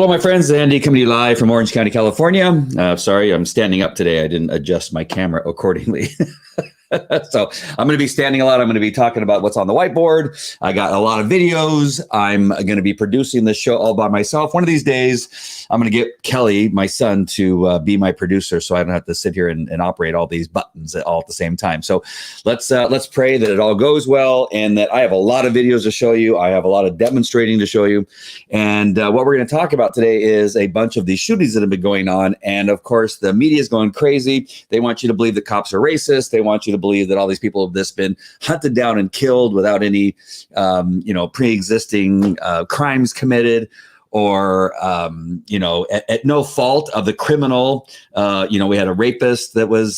Hello, my friends. Andy coming to you live from Orange County, California. Sorry, I'm standing up today. I didn't adjust my camera accordingly. So I'm going to be standing a lot. I'm going to be talking about what's on the whiteboard. I got a lot of videos. I'm going to be producing this show all by myself. One of these days, I'm going to get Kelly, my son, to be my producer, so I don't have to sit here and operate all these buttons all at the same time. So let's pray that it all goes well, and that I have a lot of videos to show you. I have a lot of demonstrating to show you, and what we're going to talk about today is a bunch of these shootings that have been going on. And of course, the media is going crazy. They want you to believe that cops are racist. They want you to believe that all these people have just been hunted down and killed without any, pre-existing crimes committed, or, at no fault of the criminal. We had a rapist that was,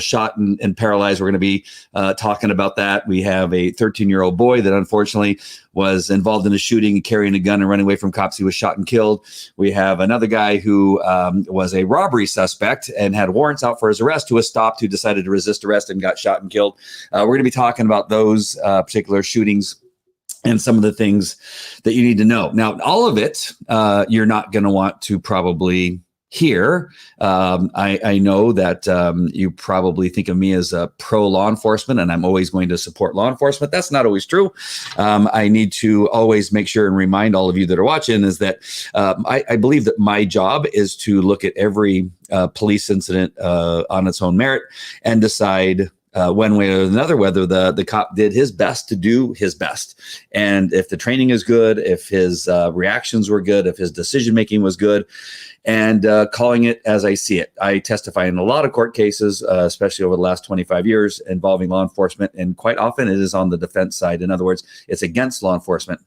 shot and paralyzed. We're going to be talking about that. We have a 13-year-old boy that unfortunately was involved in a shooting, carrying a gun and running away from cops. He was shot and killed. We have another guy who was a robbery suspect and had warrants out for his arrest, who was stopped, who decided to resist arrest and got shot and killed. We're going to be talking about those particular shootings and some of the things that you need to know. Now, all of it, you're not going to want to probably hear. I know that you probably think of me as a pro law enforcement, and I'm always going to support law enforcement. That's not always true. I need to always make sure and remind all of you that are watching is that I believe that my job is to look at every police incident on its own merit and decide one way or another, whether the cop did his best to do his best. And if the training is good, if his reactions were good, if his decision-making was good, and calling it as I see it. I testify in a lot of court cases, especially over the last 25 years involving law enforcement. And quite often it is on the defense side. In other words, it's against law enforcement.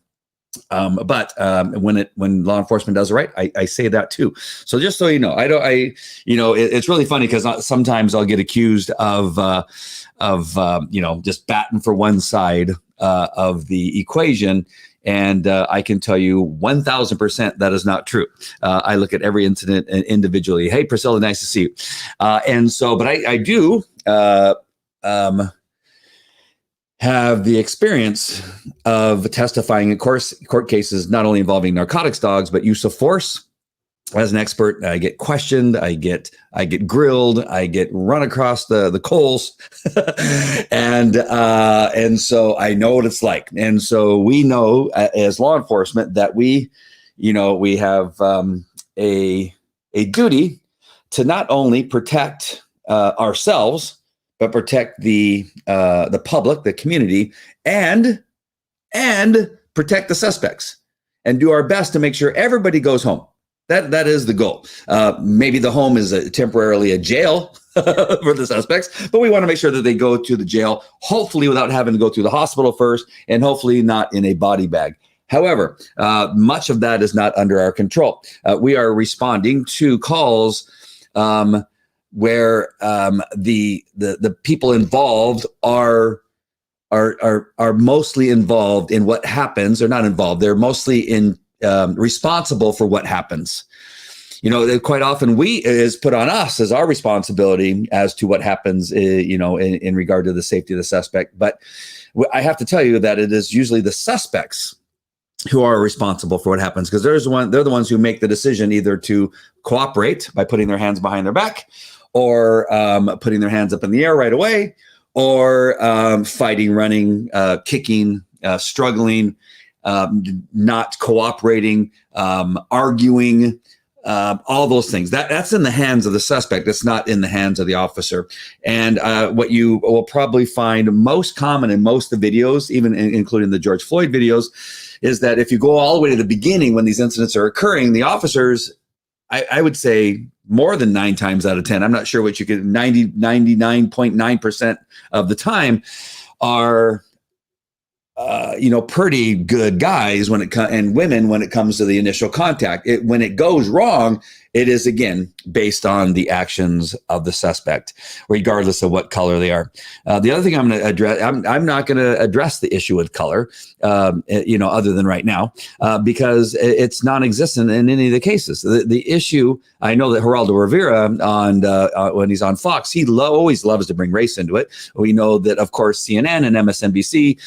But when law enforcement does it right, I say that too. So just so you know, it's really funny because sometimes I'll get accused of just batting for one side of the equation. And I can tell you 1,000% that is not true. I look at every incident individually. Hey, Priscilla, nice to see you. But I do have the experience of testifying in court cases, not only involving narcotics dogs, but use of force. As an expert, I get questioned, I get grilled, I get run across the coals, and so I know what it's like. And so we know as law enforcement that we have a duty to not only protect ourselves, but protect the public, the community, and protect the suspects, and do our best to make sure everybody goes home. That is the goal. Maybe the home is temporarily a jail for the suspects, but we want to make sure that they go to the jail, hopefully without having to go through the hospital first, and hopefully not in a body bag. However, much of that is not under our control. We are responding to calls where the people involved are mostly involved in what happens. They're not involved. They're mostly responsible for what happens. Quite often is put on us as our responsibility as to what happens, in regard to the safety of the suspect. But I have to tell you that it is usually the suspects who are responsible for what happens, because they're the ones who make the decision either to cooperate by putting their hands behind their back, or putting their hands up in the air right away, or fighting, running, kicking, struggling, not cooperating, arguing, all those things. That's in the hands of the suspect. It's not in the hands of the officer. And what you will probably find most common in most of the videos, even including the George Floyd videos, is that if you go all the way to the beginning when these incidents are occurring, the officers, I would say more than 9 times out of 10, I'm not sure what you could, 99.9% of the time are pretty good guys and women when it comes to the initial contact. When it goes wrong, it is, again, based on the actions of the suspect, regardless of what color they are. The other thing I'm going to address, I'm not going to address the issue with color, other than right now, because it's non-existent in any of the cases. The issue, I know that Geraldo Rivera, when he's on Fox, he always loves to bring race into it. We know that, of course, CNN and MSNBC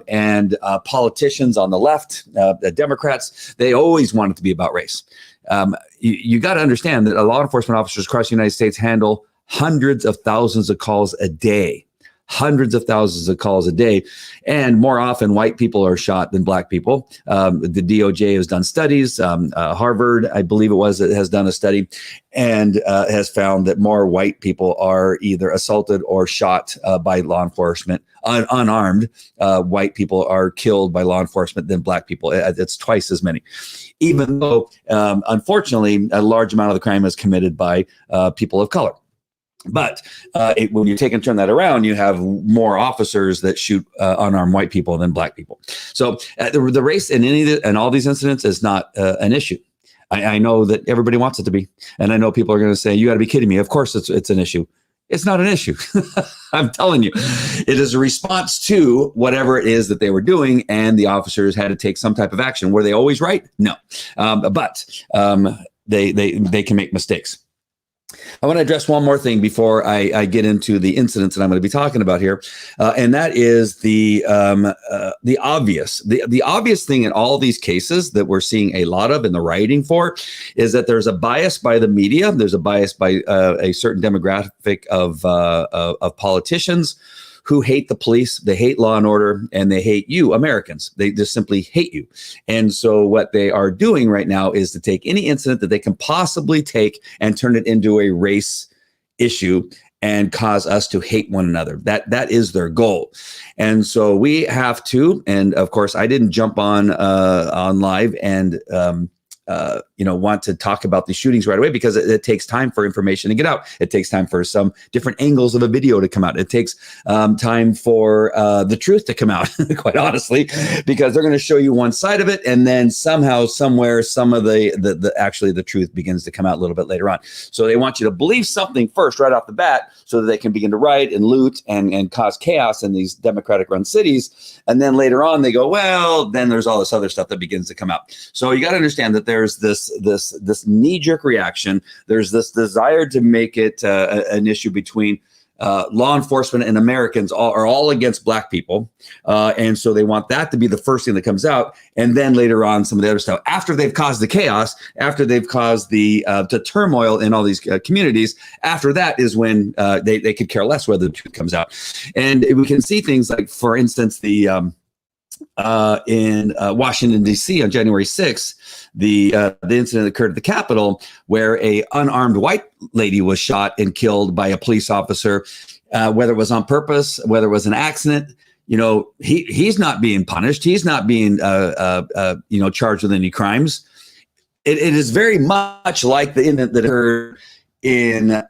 and politicians on the left, the Democrats, they always want it to be about race. You got to understand that law enforcement officers across the United States handle hundreds of thousands of calls a day. Hundreds of thousands of calls a day. And more often, white people are shot than black people. The DOJ has done studies. Harvard, I believe it was, has done a study and has found that more white people are either assaulted or shot by law enforcement. Unarmed white people are killed by law enforcement than black people. It's twice as many. Even though, unfortunately, a large amount of the crime is committed by people of color. But when you take and turn that around, you have more officers that shoot unarmed white people than black people. So the race in all these incidents is not an issue. I know that everybody wants it to be, and I know people are going to say, "You got to be kidding me!" Of course, it's an issue. It's not an issue. I'm telling you, it is a response to whatever it is that they were doing, and the officers had to take some type of action. Were they always right? No, but they can make mistakes. I want to address one more thing before I get into the incidents that I'm going to be talking about here, and that is the obvious. The obvious thing in all these cases that we're seeing a lot of in the rioting for is that there's a bias by the media. There's a bias by a certain demographic of politicians who hate the police, they hate law and order, and they hate you, Americans. They just simply hate you. And so what they are doing right now is to take any incident that they can possibly take and turn it into a race issue and cause us to hate one another. That is their goal. And so we have to, and of course, I didn't jump on live and want to talk about the shootings right away because it takes time for information to get out. It takes time for some different angles of a video to come out. It takes time for the truth to come out, quite honestly, because they're going to show you one side of it. And then somehow, somewhere, some of the truth begins to come out a little bit later on. So they want you to believe something first right off the bat so that they can begin to riot and loot and cause chaos in these Democratic run cities. And then later on they go, well, then there's all this other stuff that begins to come out. So you got to understand that there's this knee-jerk reaction. There's this desire to make it an issue between law enforcement and Americans are all against black people. And so they want that to be the first thing that comes out. And then later on, some of the other stuff, after they've caused the chaos, after they've caused the turmoil in all these communities, after that is when they could care less whether the truth comes out. And we can see things like, for instance, in Washington, D.C. on January 6th, the incident occurred at the Capitol where a unarmed white lady was shot and killed by a police officer, whether it was on purpose, whether it was an accident. He's not being punished. He's not being charged with any crimes. It is very much like the incident that occurred in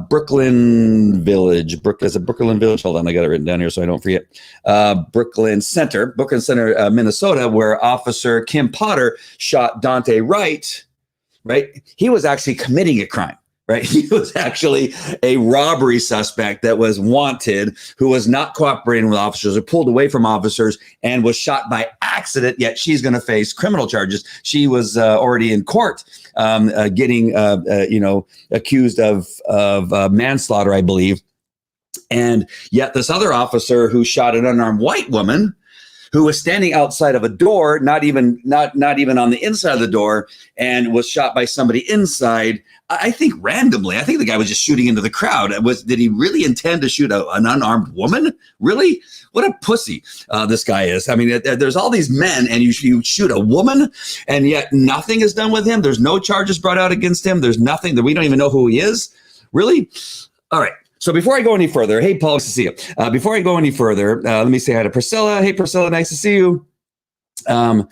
Brooklyn Village. Is it Brooklyn Village? Hold on, I got it written down here so I don't forget. Brooklyn Center, Minnesota, where Officer Kim Potter shot Dante Wright. Right, he was actually committing a crime. Right, he was actually a robbery suspect that was wanted, who was not cooperating with officers or pulled away from officers and was shot by accident. Yet she's going to face criminal charges. She was already in court, getting accused of manslaughter, I believe. And yet this other officer who shot an unarmed white woman, who was standing outside of a door, not even on the inside of the door, and was shot by somebody inside. I think randomly. I think the guy was just shooting into the crowd. Did he really intend to shoot an unarmed woman? Really? What a pussy this guy is. I mean, there's all these men, and you shoot a woman, and yet nothing is done with him. There's no charges brought out against him. There's nothing that we don't even know who he is. Really? All right. So before I go any further, hey, Paul, nice to see you. Before I go any further, let me say hi to Priscilla. Hey, Priscilla, nice to see you. I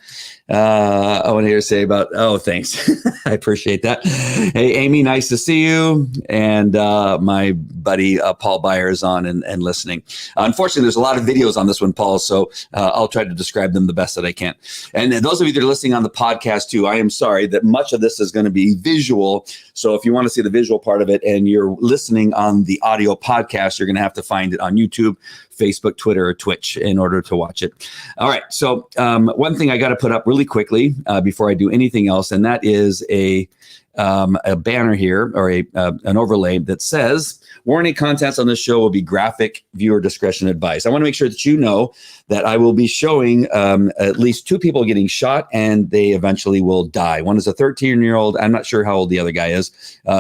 want to hear you say about, oh, thanks. I appreciate that. Hey, Amy, nice to see you. And my buddy Paul Byer is on and listening. Unfortunately, there's a lot of videos on this one, Paul, so I'll try to describe them the best that I can. And those of you that are listening on the podcast too, I am sorry that much of this is going to be visual. So if you want to see the visual part of it and you're listening on the audio podcast, you're going to have to find it on YouTube, Facebook, Twitter, or Twitch in order to watch it. All right. So one thing I got to put up really quickly before I do anything else, and that is a banner here, or an overlay that says, warning, contents on this show will be graphic, viewer discretion advice. I want to make sure that you know that I will be showing at least 2 people getting shot, and they eventually will die. One is a 13-year-old. I'm not sure how old the other guy is.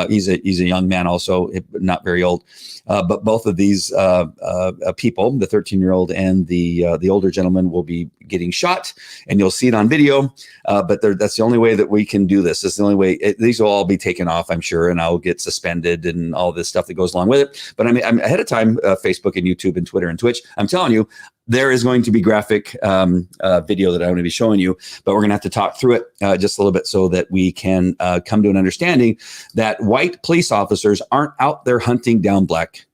He's a young man also, not very old. But both of these people, the 13-year-old and the older gentleman, will be getting shot, and you'll see it on video. But that's the only way that we can do this. This is the only way. These will all be taken off, I'm sure, and I'll get suspended and all this stuff that goes along with it. But I'm ahead of time, Facebook and YouTube and Twitter and Twitch. I'm telling you, there is going to be graphic video that I'm going to be showing you, but we're going to have to talk through it just a little bit so that we can come to an understanding that white police officers aren't out there hunting down black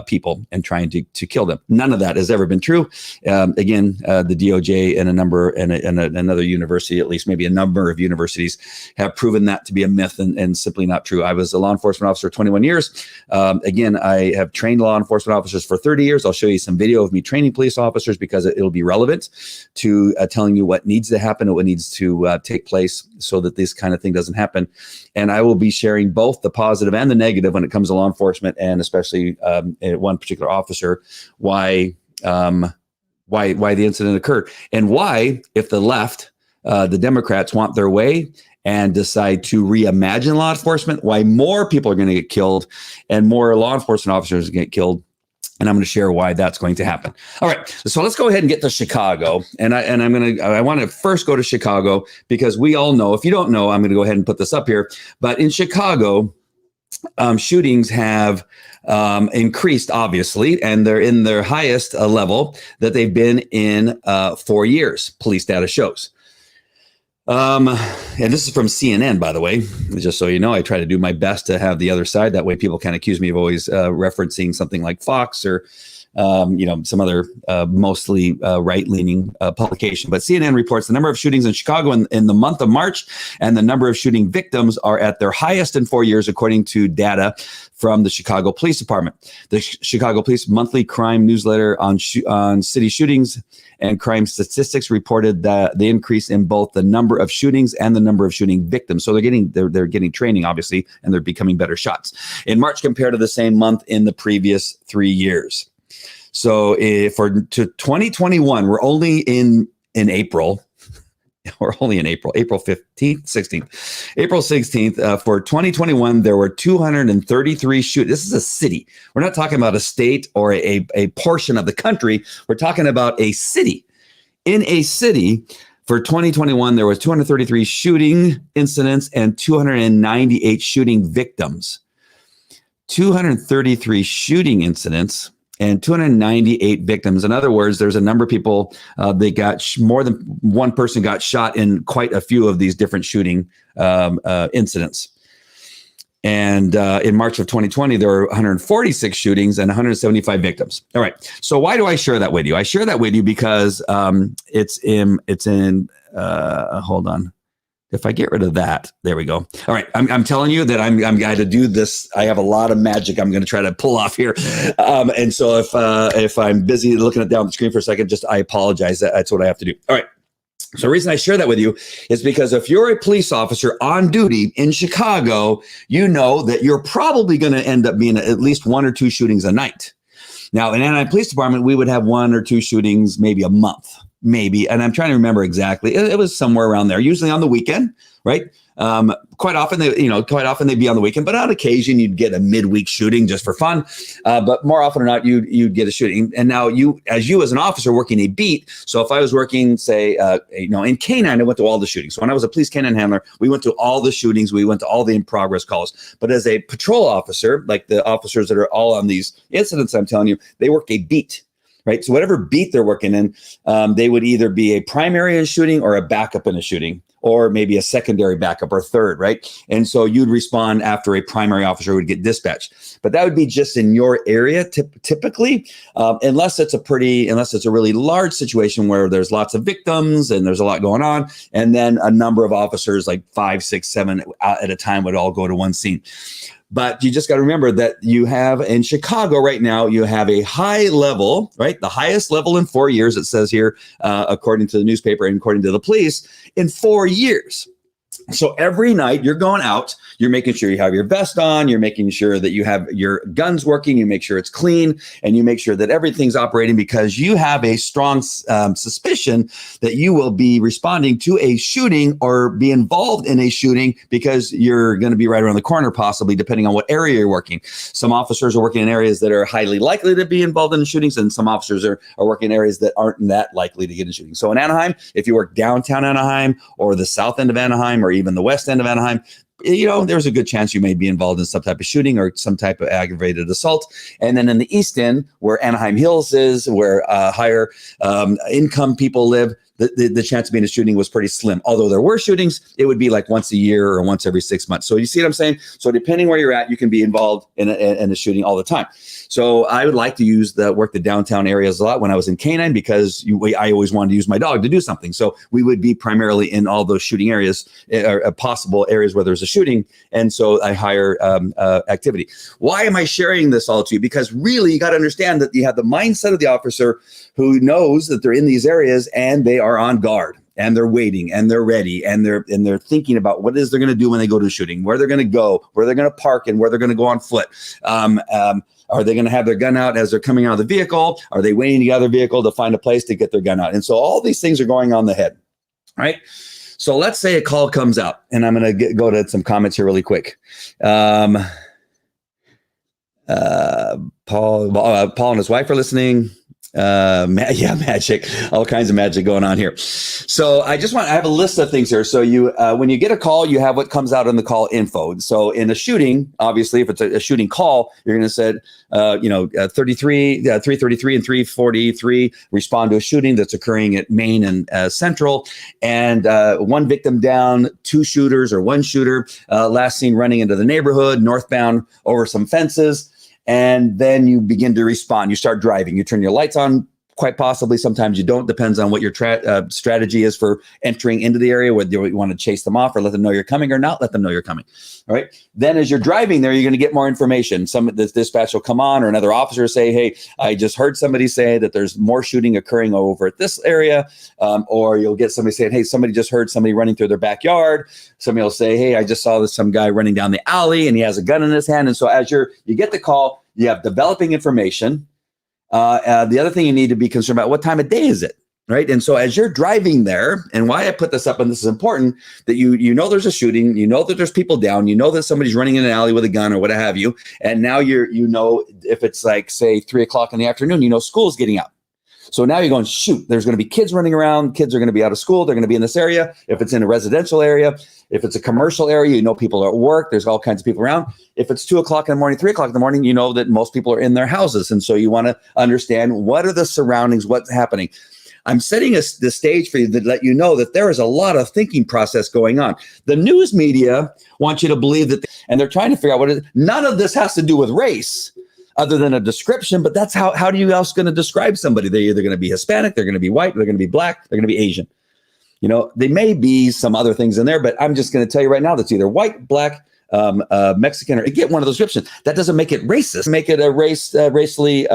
people and trying to kill them. None of that has ever been true. Again, the DOJ and another university, at least maybe a number of universities, have proven that to be a myth and simply not true. I was a law enforcement officer 21 years. Again, I have trained law enforcement officers for 30 years. I'll show you some video of me training police officers because it'll be relevant to telling you what needs to happen and what needs to take place so that this kind of thing doesn't happen. And I will be sharing both the positive and the negative when it comes to law enforcement, and especially one particular officer, why the incident occurred, and why, if the left, the Democrats, want their way and decide to reimagine law enforcement, why more people are going to get killed and more law enforcement officers get killed. And I'm going to share why that's going to happen. All right, so let's go ahead and get to Chicago. And I want to first go to Chicago because we all know. If you don't know, I'm going to go ahead and put this up here. But in Chicago, shootings have increased, obviously, and they're in their highest level that they've been in 4 years. Police data shows. And this is from CNN, by the way, just so you know. I try to do my best to have the other side. That way people can't accuse me of always referencing something like Fox or some other mostly right-leaning publication. But CNN reports the number of shootings in Chicago in the month of March and the number of shooting victims are at their highest in 4 years, according to data from the Chicago Police Department. The Chicago Police monthly crime newsletter on city shootings and crime statistics reported that the increase in both the number of shootings and the number of shooting victims. So they're getting training, obviously, and they're becoming better shots in March compared to the same month in the previous 3 years. So to 2021, we're only in April. We're only in April 15th, 16th. April 16th, for 2021, there were 233 shootings. This is a city. We're not talking about a state or a portion of the country. We're talking about a city. In a city, for 2021, there was 233 shooting incidents and 298 shooting victims. 233 shooting incidents and 298 victims. In other words, there's a number of people, they got more than one person got shot in quite a few of these different shooting incidents. And in March of 2020, there were 146 shootings and 175 victims. All right. So why do I share that with you? I share that with you because it's in hold on. If I get rid of that, there we go. All right, I'm telling you that I'm going to do this. I have a lot of magic I'm going to try to pull off here, and so if I'm busy looking at down the screen for a second, I apologize. That's what I have to do. All right. So the reason I share that with you is because if you're a police officer on duty in Chicago, you know that you're probably going to end up being at least 1 or 2 shootings a night. Now, in Anaheim Police Department, we would have 1 or 2 shootings maybe a month. Maybe, and I'm trying to remember exactly. It was somewhere around there, usually on the weekend, right? Quite often they'd be on the weekend, but on occasion you'd get a midweek shooting just for fun. But more often than not, you'd get a shooting. And now as an officer working a beat. So if I was working, say, in Canine, I went to all the shootings. So when I was a police canine handler, we went to all the shootings. We went to all the in progress calls. But as a patrol officer, like the officers that are all on these incidents, I'm telling you, they work a beat. right? So whatever beat they're working in, they would either be a primary in shooting or a backup in a shooting, or maybe a secondary backup or third, right? And so you'd respond after a primary officer would get dispatched. But that would be just in your area typically, unless it's a really large situation where there's lots of victims and there's a lot going on. And then a number of officers, like 5, 6, 7 at a time, would all go to one scene. But you just got to remember that you have in Chicago right now, you have a high level, right? The highest level in 4 years, it says here, according to the newspaper and according to the police, in 4 years. So every night you're going out, you're making sure you have your vest on, you're making sure that you have your guns working, you make sure it's clean, and you make sure that everything's operating, because you have a strong suspicion that you will be responding to a shooting or be involved in a shooting, because you're going to be right around the corner, possibly, depending on what area you're working. Some officers are working in areas that are highly likely to be involved in shootings, and some officers are working in areas that aren't that likely to get in shooting. So in Anaheim, if you work downtown Anaheim or the south end of Anaheim or even the west end of Anaheim, there's a good chance you may be involved in some type of shooting or some type of aggravated assault. And then in the east end, where Anaheim Hills is, where higher income people live, the chance of being a shooting was pretty slim. Although there were shootings, it would be like once a year or once every 6 months. So you see what I'm saying? So depending where you're at, you can be involved in a shooting all the time. So I would like to work the downtown areas a lot when I was in Canine, because I always wanted to use my dog to do something. So we would be primarily in all those shooting areas, or possible areas where there's a shooting. And so I hire activity. Why am I sharing this all to you? Because really, you got to understand that you have the mindset of the officer who knows that they're in these areas and they are on guard, and they're waiting, and they're ready, and they're thinking about what it is they're going to do when they go to a shooting, where they're going to go, where they're going to park, and where they're going to go on foot. Are they going to have their gun out as they're coming out of the vehicle? Are they waiting to get out of the vehicle to find a place to get their gun out? And so all these things are going on in the head, right? So let's say a call comes out, and I'm going to go to some comments here really quick. Paul and his wife are listening. Magic, all kinds of magic going on here. So I have a list of things here. So when you get a call, you have what comes out in the call info. So in a shooting, obviously, if it's a shooting call, you're going to say, 333 and 343 respond to a shooting that's occurring at Main and Central, and one victim down, 2 shooters or 1 shooter, last seen running into the neighborhood, northbound over some fences. And then you begin to respond. You start driving. You turn your lights on, quite possibly. Sometimes you don't. Depends on what your strategy is for entering into the area, whether you want to chase them off or let them know you're coming or not let them know you're coming. All right. Then as you're driving there, you're going to get more information. This dispatch will come on, or another officer say, hey, I just heard somebody say that there's more shooting occurring over at this area. Or you'll get somebody saying, hey, somebody just heard somebody running through their backyard. Somebody will say, hey, I just saw some guy running down the alley and he has a gun in his hand. And so as you get the call, you have developing information. The other thing you need to be concerned about, what time of day is it, right? And so as you're driving there, and why I put this up, and this is important, that you know there's a shooting, you know that there's people down, you know that somebody's running in an alley with a gun or what have you, and now you know if it's like, say, 3 o'clock in the afternoon, school's getting out. So now you're going, shoot, there's going to be kids running around. Kids are going to be out of school. They're going to be in this area. If it's in a residential area, if it's a commercial area, people are at work. There's all kinds of people around. If it's 2 o'clock in the morning, 3 o'clock in the morning, you know that most people are in their houses. And so you want to understand, what are the surroundings, what's happening. I'm setting the stage for you to let you know that there is a lot of thinking process going on. The news media want you to believe that, and they're trying to figure out what it is. None of this has to do with race, other than a description, but that's how are you else going to describe somebody? They're either going to be Hispanic, they're going to be white, they're going to be black, they're going to be Asian. They may be some other things in there, but I'm just going to tell you right now that's either white, black, Mexican, or get one of those descriptions. That doesn't make it racist. Make it a racially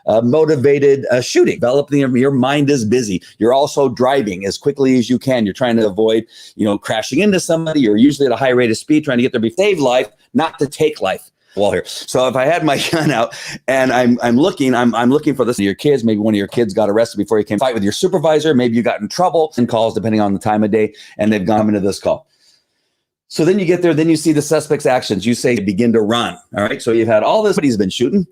motivated shooting. Developing your mind is busy. You're also driving as quickly as you can. You're trying to avoid, crashing into somebody. You're usually at a high rate of speed, trying to get there to save life, not to take life. Wall here. So if I had my gun out and I'm looking for this, your kids, maybe one of your kids got arrested before you came fight with your supervisor, maybe you got in trouble, and calls depending on the time of day, and they've gone into this call. So then you get there, then you see the suspect's actions. You say, begin to run. All right. So you've had all this, but he's been shooting.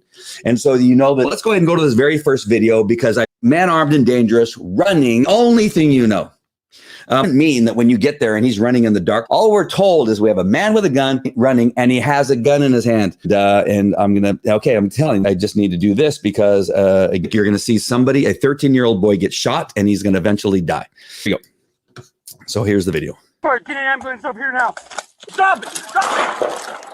And so that let's go ahead and go to this very first video, because man armed and dangerous running, only thing Mean that when you get there and he's running in the dark, all we're told is we have a man with a gun running and he has a gun in his hand. And I'm telling you, I just need to do this because you're going to see somebody, a 13-year-old boy, get shot and he's going to eventually die. Here we go. So here's the video. All right, get an ambulance up here now. Stop it! Stop it!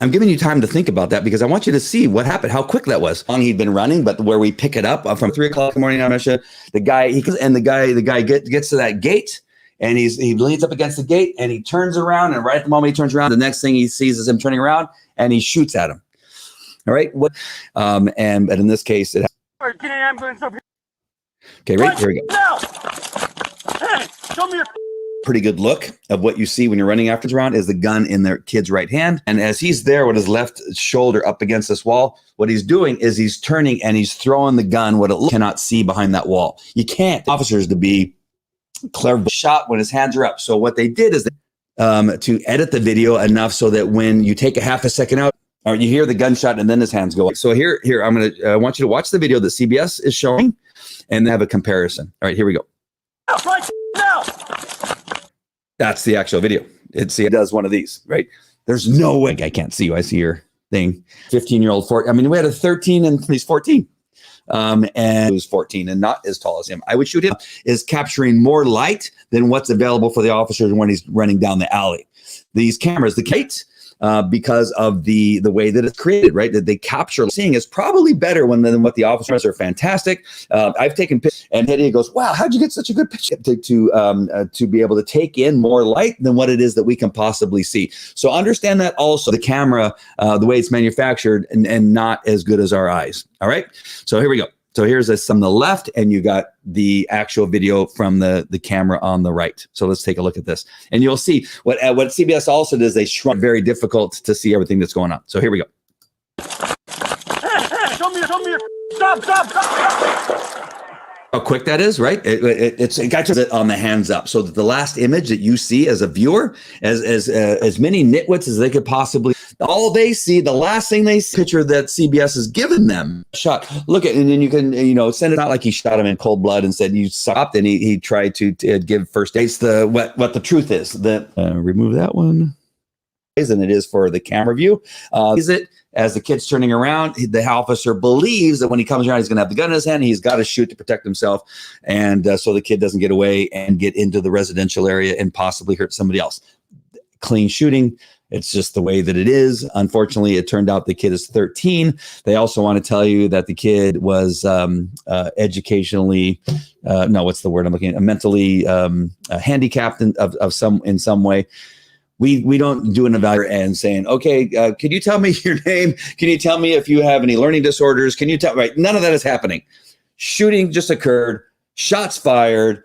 I'm giving you time to think about that because I want you to see what happened, how quick that was. How long he'd been running, but where we pick it up from 3 o'clock in the morning, the guy gets to that gate and he leans up against the gate and he turns around, and right at the moment he turns around, the next thing he sees is him turning around and he shoots at him. All right. But in this case, all right, get an ambulance up here. Okay, right here we go. Now! Hey, show me your pretty good look of what you see when you're running after around is the gun in their kid's right hand. And as he's there with his left shoulder up against this wall, what he's doing is he's turning and he's throwing the gun, cannot see behind that wall. You can't officers to be clever shot when his hands are up. So what they did is to edit the video enough so that when you take a half a second out, or you hear the gunshot and then his hands go up. So here, I want you to watch the video that CBS is showing and have a comparison. All right, here we go. Right now! That's the actual video. It does one of these, right? There's no way. I can't see you. I see your thing. 15-year-old, we had a 13 and he's 14. And he was 14 and not as tall as him. I would shoot him. Is capturing more light than what's available for the officers when he's running down the alley. These cameras, the Kate, because of the way that it's created, right? That they capture seeing is probably better than what the officers are fantastic. I've taken pictures and Eddie goes, wow, how'd you get such a good picture to be able to take in more light than what it is that we can possibly see. So understand that also the camera, the way it's manufactured and not as good as our eyes. All right. So here we go. So here's this on the left, and you got the actual video from the camera on the right. So let's take a look at this, and you'll see what CBS also does. They shrunk very difficult to see everything that's going on. So here we go. Hey, show me. Stop. How quick that is, right? It got it on the hands up. So that the last image that you see as a viewer, as many nitwits as they could possibly, all they see, the last thing they see, picture that CBS has given them, shot. Look at, and then you can, send it out like he shot him in cold blood and said you stopped, and he tried to give first aid. What the truth is that remove that one. And it is for the camera view. Is it as the kid's turning around, the officer believes that when he comes around, he's going to have the gun in his hand. He's got to shoot to protect himself. And so the kid doesn't get away and get into the residential area and possibly hurt somebody else. Clean shooting. It's just the way that it is. Unfortunately, it turned out the kid is 13. They also want to tell you that the kid was educationally, what's the word I'm looking at? Mentally handicapped in some way. We don't do an evaluation and saying, okay, can you tell me your name? Can you tell me if you have any learning disorders? Can you tell, right? None of that is happening. Shooting just occurred, shots fired,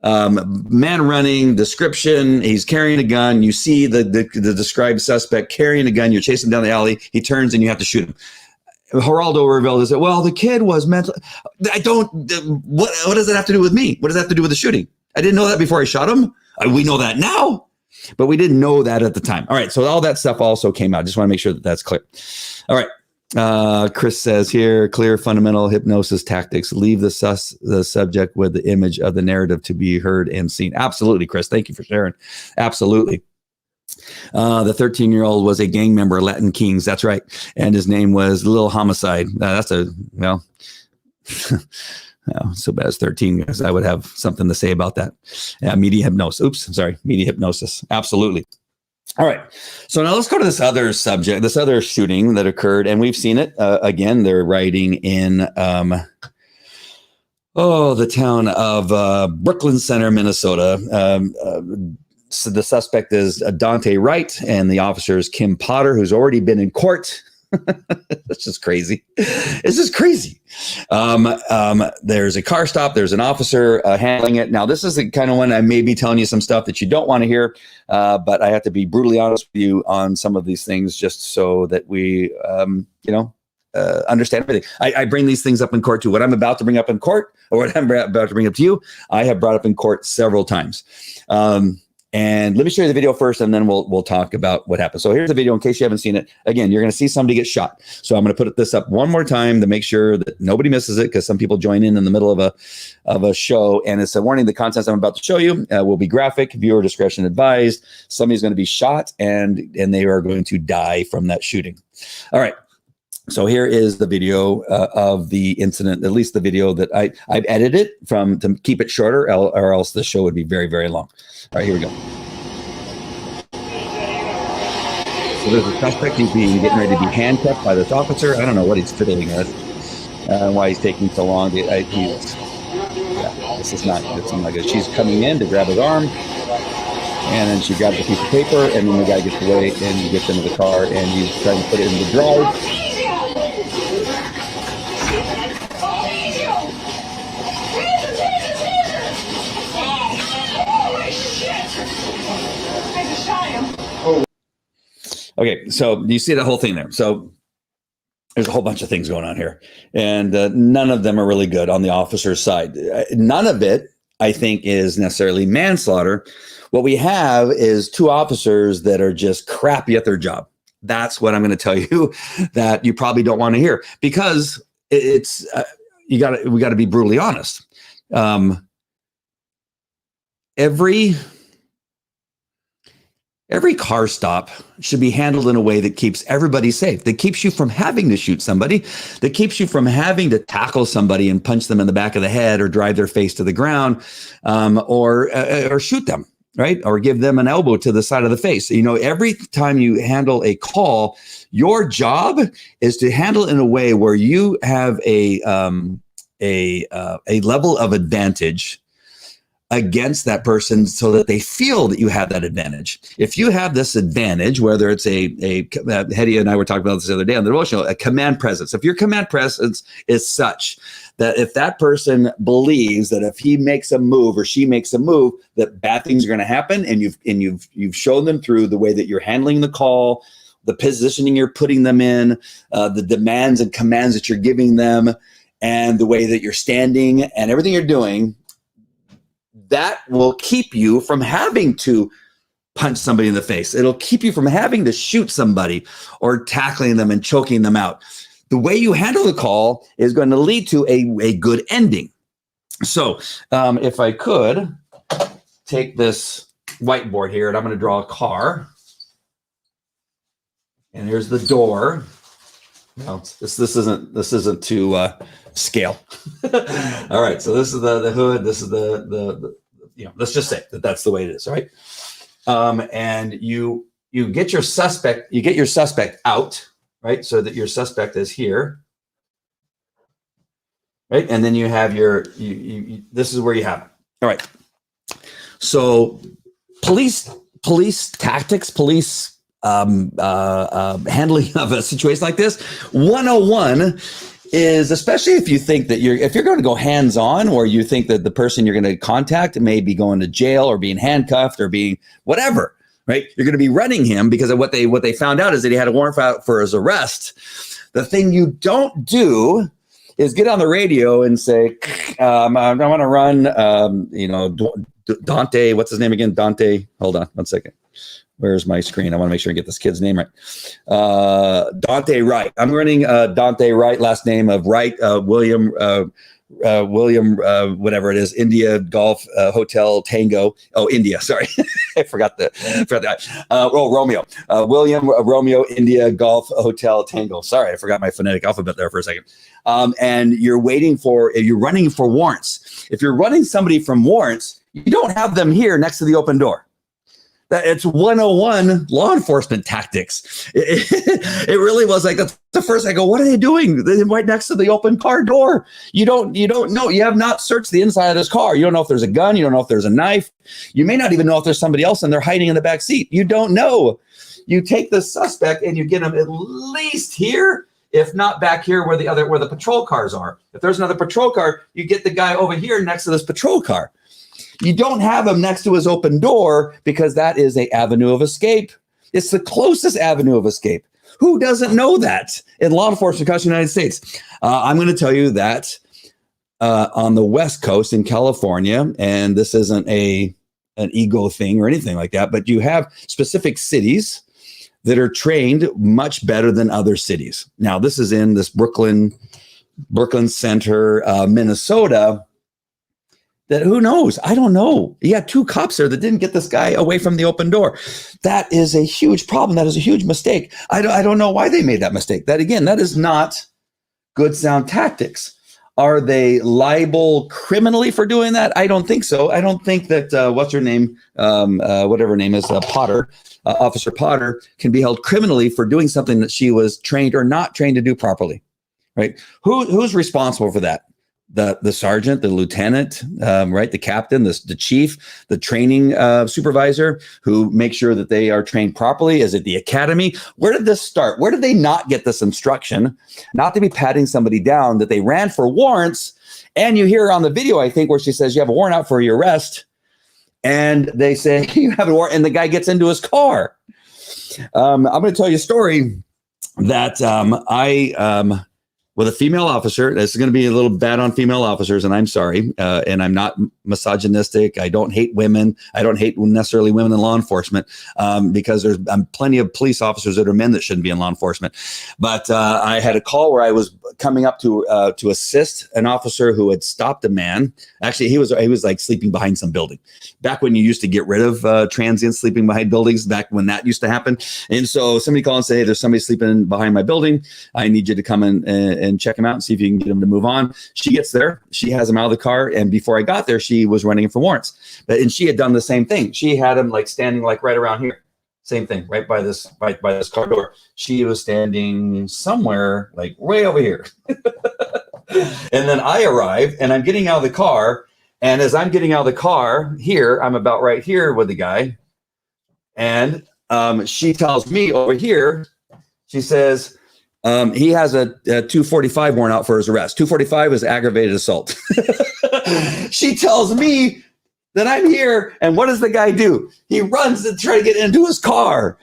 man running, description, he's carrying a gun. You see the described suspect carrying a gun. You're chasing down the alley. He turns and you have to shoot him. Geraldo revealed is that, well, the kid was mental. What does that have to do with me? What does that have to do with the shooting? I didn't know that before I shot him. We know that now. But we didn't know that at the time. All right. So all that stuff also came out. Just want to make sure that that's clear. All right. Chris says here, clear fundamental hypnosis tactics. Leave the subject with the image of the narrative to be heard and seen. Absolutely, Chris. Thank you for sharing. Absolutely. The 13-year-old was a gang member of Latin Kings. That's right. And his name was Lil Homicide. So bad as 13, because I would have something to say about that. Media hypnosis. Media hypnosis. Absolutely. All right. So now let's go to this other subject, this other shooting that occurred, and we've seen it. Again, they're writing in the town of Brooklyn Center, Minnesota. So the suspect is Dante Wright, and the officer is Kim Potter, who's already been in court. That's just crazy. It's just crazy. There's a car stop. There's an officer handling it. Now, this is the kind of one I may be telling you some stuff that you don't want to hear, but I have to be brutally honest with you on some of these things just so that we, understand everything. I bring these things up in court too. What I'm about to bring up in court or what I'm about to bring up to you, I have brought up in court several times. And let me show you the video first, and then we'll talk about what happened. So here's the video in case you haven't seen it. Again, you're going to see somebody get shot. So I'm going to put this up one more time to make sure that nobody misses it, because some people join in the middle of a show. And it's a warning: the contents I'm about to show you will be graphic. Viewer discretion advised. Somebody's going to be shot, and they are going to die from that shooting. All right. So here is the video of the incident, at least the video that I've edited to keep it shorter, or else the show would be very, very long. All right, here we go. So there's a suspect. He's getting ready to be handcuffed by this officer. I don't know what he's fiddling with, why he's taking so long. This is not good. She's coming in to grab his arm, and then she grabs a piece of paper, and then the guy gets away and gets into the car, and he's trying to put it in the drive. Okay, so you see the whole thing there. So there's a whole bunch of things going on here, and none of them are really good on the officer's side. None of it, I think, is necessarily manslaughter. What we have is two officers that are just crappy at their job. That's what I'm going to tell you that you probably don't want to hear, because it's we got to be brutally honest. Every car stop should be handled in a way that keeps everybody safe, that keeps you from having to shoot somebody, that keeps you from having to tackle somebody and punch them in the back of the head or drive their face to the ground, or shoot them, right? Or give them an elbow to the side of the face. You know, every time you handle a call, your job is to handle it in a way where you have a level of advantage against that person, so that they feel that you have that advantage. If you have this advantage, whether it's Hedy and I were talking about this the other day on the Roll Show, a command presence. If your command presence is such that if that person believes that if he makes a move or she makes a move, that bad things are going to happen, and you've shown them through the way that you're handling the call, the positioning you're putting them in, the demands and commands that you're giving them, and the way that you're standing and everything you're doing, that will keep you from having to punch somebody in the face. It'll keep you from having to shoot somebody or tackling them and choking them out. The way you handle the call is going to lead to a good ending. So if I could take this whiteboard here, and I'm going to draw a car. And here's the door. No, this isn't to scale. All right, so this is the hood. This is the let's just say that's the way it is. All right, and you get your suspect. You get your suspect out, right, so that your suspect is here, right, and then you have your this is where you have it. All right, so police tactics, police handling of a situation like this, 101 is, especially if you think that if you're going to go hands-on, or you think that the person you're going to contact may be going to jail or being handcuffed or being whatever, right? You're going to be running him because of what they found out is that he had a warrant out for his arrest. The thing you don't do is get on the radio and say, I want to run, Dante, what's his name again? Dante, hold on 1 second. Where's my screen? I want to make sure I get this kid's name right. Dante Wright. I'm running Dante Wright, last name of Wright, William, whatever it is, India Golf Hotel Tango. Oh, India. Sorry, I forgot that. Romeo. William Romeo India Golf Hotel Tango. Sorry, I forgot my phonetic alphabet there for a second. And you're running for warrants. If you're running somebody from warrants, you don't have them here next to the open door. It's 101 law enforcement tactics. It really was like, that's the first I go, what are they doing? They're right next to the open car door. You don't know. You have not searched the inside of this car. You don't know if there's a gun. You don't know if there's a knife. You may not even know if there's somebody else and they're hiding in the back seat. You don't know. You take the suspect and you get him at least here, if not back here where the patrol cars are. If there's another patrol car, you get the guy over here next to this patrol car. You don't have him next to his open door because that is an avenue of escape. It's the closest avenue of escape. Who doesn't know that in law enforcement across the United States? I'm going to tell you that on the West Coast in California, and this isn't a an ego thing or anything like that, but you have specific cities that are trained much better than other cities. Now, this is in this Brooklyn Center, Minnesota. That who knows? I don't know. You had 2 cops there that didn't get this guy away from the open door. That is a huge problem. That is a huge mistake. I don't know why they made that mistake. That again, that is not good sound tactics. Are they liable criminally for doing that? I don't think so. I don't think that what's her name, whatever her name is, Potter, Officer Potter, can be held criminally for doing something that she was trained or not trained to do properly. Right? Who's responsible for that? The sergeant, the lieutenant, right? The captain, the chief, the training supervisor who makes sure that they are trained properly. Is it the academy? Where did this start? Where did they not get this instruction? Not to be patting somebody down, that they ran for warrants. And you hear on the video, I think, where she says, you have a warrant out for your arrest. And they say, you have a warrant. And the guy gets into his car. I'm going to tell you a story that with a female officer. This is going to be a little bad on female officers, and I'm sorry. And I'm not misogynistic. I don't hate women. I don't hate necessarily women in law enforcement because there's plenty of police officers that are men that shouldn't be in law enforcement. But I had a call where I was coming up to assist an officer who had stopped a man. Actually, he was like sleeping behind some building. Back when you used to get rid of transients sleeping behind buildings, back when that used to happen. And so somebody called and said, hey, there's somebody sleeping behind my building. I need you to come in and check him out and see if you can get him to move on. She gets there. She has him out of the car. And before I got there, she was running in for warrants. And she had done the same thing. She had him like standing like right around here. Same thing, right by this car door. She was standing somewhere like way over here. And then I arrive and I'm getting out of the car. And as I'm getting out of the car here, I'm about right here with the guy. And she tells me over here, she says, he has a 245 warrant out for his arrest. 245 is aggravated assault. She tells me that I'm here. And what does the guy do? He runs to try to get into his car.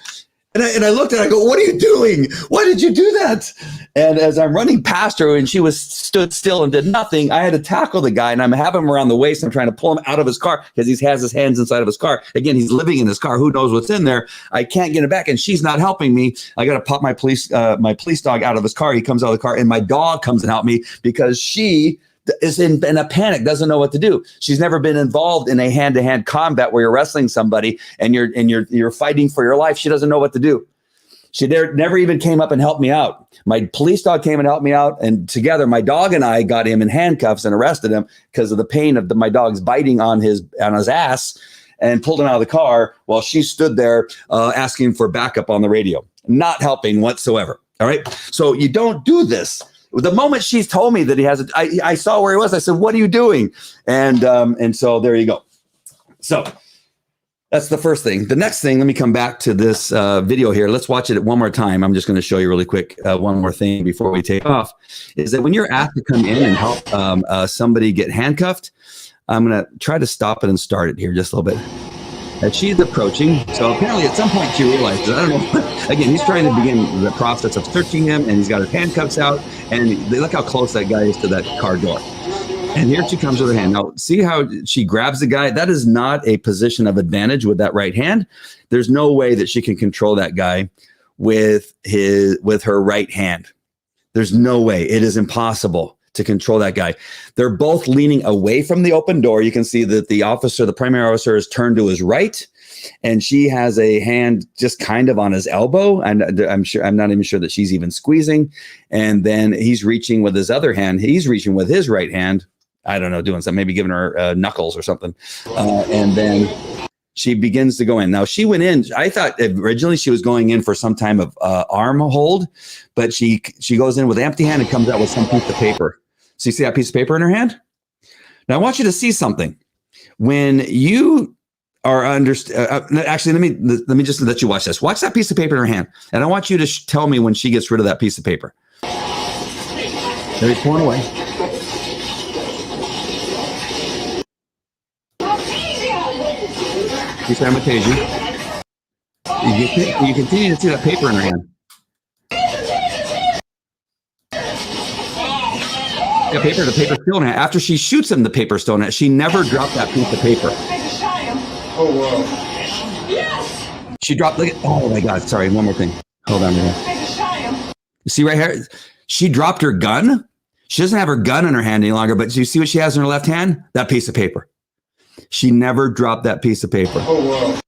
And I looked at her, I go, what are you doing? Why did you do that? And as I'm running past her and she stood still and did nothing, I had to tackle the guy and I'm having him around the waist. I'm trying to pull him out of his car because he has his hands inside of his car. Again, he's living in his car. Who knows what's in there? I can't get him back and she's not helping me. I got to pop my police dog out of his car. He comes out of the car and my dog comes and help me because she is in a panic, doesn't know what to do. She's never been involved in a hand-to-hand combat where you're wrestling somebody and you're fighting for your life. She doesn't know what to do. She never even came up and helped me out. My police dog came and helped me out, and together my dog and I got him in handcuffs and arrested him because of the pain of my dog's biting on his ass, and pulled him out of the car while she stood there asking for backup on the radio, not helping whatsoever. All right, so you don't do this. The moment she's told me that he has I saw where he was. I said, what are you doing? And so there you go. So that's the first thing. The next thing, let me come back to this video here. Let's watch it one more time. I'm just going to show you really quick one more thing before we take off, is that when you're asked to come in and help somebody get handcuffed, I'm going to try to stop it and start it here just a little bit. As she's approaching, so apparently at some point she realizes, I don't know, again, he's trying to begin the process of searching him, and he's got his handcuffs out, and look how close that guy is to that car door. And here she comes with her hand. Now, see how she grabs the guy? That is not a position of advantage with that right hand. There's no way that she can control that guy with her right hand. There's no way. It is impossible to control that guy. They're both leaning away from the open door. You can see that the primary officer is turned to his right, and she has a hand just kind of on his elbow. And I'm not even sure that she's even squeezing. And then he's reaching with his other hand. He's reaching with his right hand. I don't know, doing something, maybe giving her knuckles or something. And then she begins to go in. Now, she went in. I thought originally she was going in for some time of arm hold, but she goes in with empty hand and comes out with some piece of paper. So you see that piece of paper in her hand? Now, I want you to see something. When you are actually, let me just let you watch this. Watch that piece of paper in her hand. And I want you to tell me when she gets rid of that piece of paper. There, he's pulling away. You said, I'm going to tase you. You continue to see that paper in her hand. The paper's still in her hand. After she shoots him, the paper's still in it. She never dropped that piece of paper. Oh, wow. Yes! She dropped, look at, oh my God, sorry, one more thing. Hold on a minute. I just shot him. You see right here? She dropped her gun. She doesn't have her gun in her hand any longer, but do you see what she has in her left hand? That piece of paper. She never dropped that piece of paper. Oh, wow.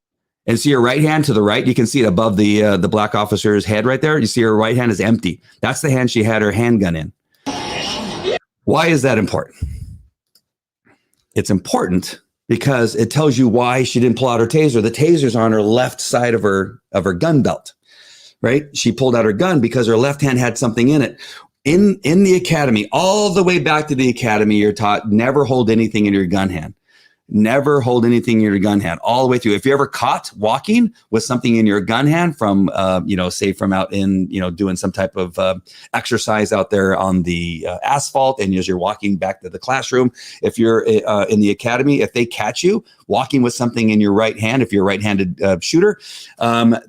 And see her right hand to the right? You can see it above the black officer's head right there. You see her right hand is empty. That's the hand she had her handgun in. Why is that important? It's important because it tells you why she didn't pull out her taser. The taser's on her left side of her gun belt, right? She pulled out her gun because her left hand had something in it. In the academy, all the way back to the academy, you're taught never hold anything in your gun hand. Never hold anything in your gun hand all the way through. If you're ever caught walking with something in your gun hand from, say from out in, doing some type of exercise out there on the asphalt, and as you're walking back to the classroom, if you're in the academy, if they catch you walking with something in your right hand, if you're a right-handed shooter,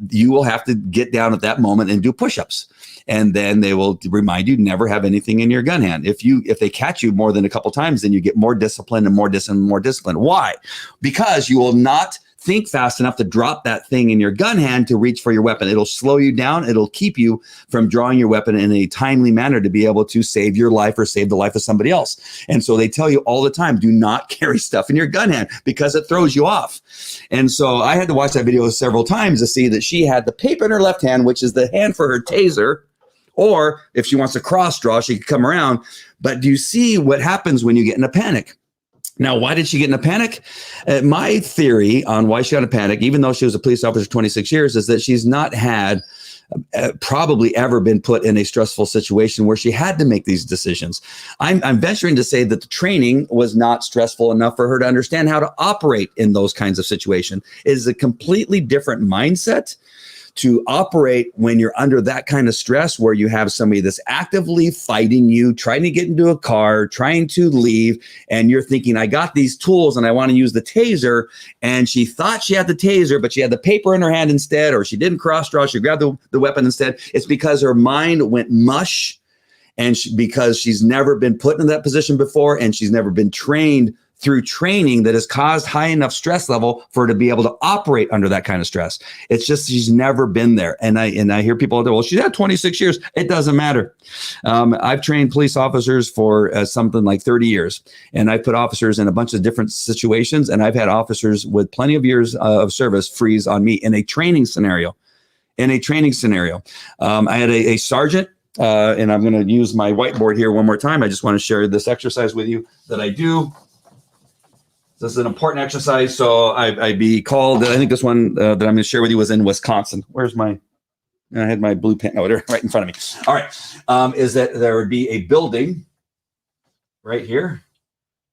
you will have to get down at that moment and do push-ups. And then they will remind you never have anything in your gun hand. If they catch you more than a couple times, then you get more discipline and more discipline. Why? Because you will not think fast enough to drop that thing in your gun hand to reach for your weapon. It'll slow you down. It'll keep you from drawing your weapon in a timely manner to be able to save your life or save the life of somebody else. And so they tell you all the time, do not carry stuff in your gun hand because it throws you off. And so I had to watch that video several times to see that she had the paper in her left hand, which is the hand for her taser. Or if she wants to cross draw, she could come around. But do you see what happens when you get in a panic? Now, why did she get in a panic? My theory on why she got in a panic, even though she was a police officer for 26 years, is that she's not had probably ever been put in a stressful situation where she had to make these decisions. I'm venturing to say that the training was not stressful enough for her to understand how to operate in those kinds of situations. It is a completely different mindset to operate when you're under that kind of stress, where you have somebody that's actively fighting you, trying to get into a car, trying to leave, and you're thinking, I got these tools and I want to use the taser. And she thought she had the taser, but she had the paper in her hand instead, or she didn't cross draw, she grabbed the weapon instead. It's because her mind went mush, and because she's never been put in that position before, and she's never been trained through training that has caused high enough stress level for her to be able to operate under that kind of stress. It's just she's never been there. And I hear people out there, well, she's had 26 years. It doesn't matter. I've trained police officers for something like 30 years, and I put officers in a bunch of different situations, and I've had officers with plenty of years of service freeze on me in a training scenario. I had a sergeant, and I'm going to use my whiteboard here one more time. I just want to share this exercise with you that I do. This is an important exercise. So I'd be called, I think this one that I'm going to share with you was in Wisconsin. Where's I had my blue pen right in front of me. All right. Is that there would be a building right here,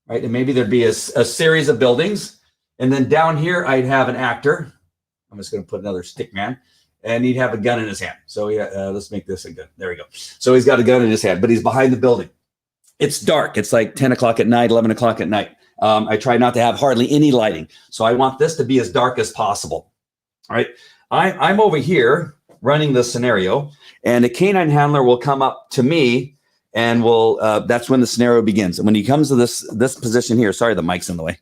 right? And maybe there'd be a series of buildings. And then down here, I'd have an actor. I'm just going to put another stick man, and he'd have a gun in his hand. So let's make this a gun. There we go. So he's got a gun in his hand, but he's behind the building. It's dark. It's like 10 o'clock at night, 11 o'clock at night. I try not to have hardly any lighting. So I want this to be as dark as possible. All right. I'm over here running this scenario, and a canine handler will come up to me, and that's when the scenario begins. And when he comes to this position here, sorry, the mic's in the way.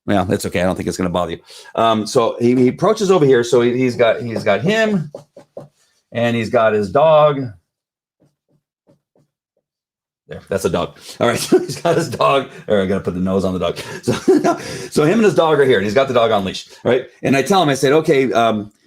Well, that's okay. I don't think it's going to bother you. So he approaches over here. So he's got him, and he's got his dog. There, that's a dog. All right, so he's got his dog. Or I'm gonna put the nose on the dog. So him and his dog are here, and he's got the dog on leash, right? And I tell him, I said, okay,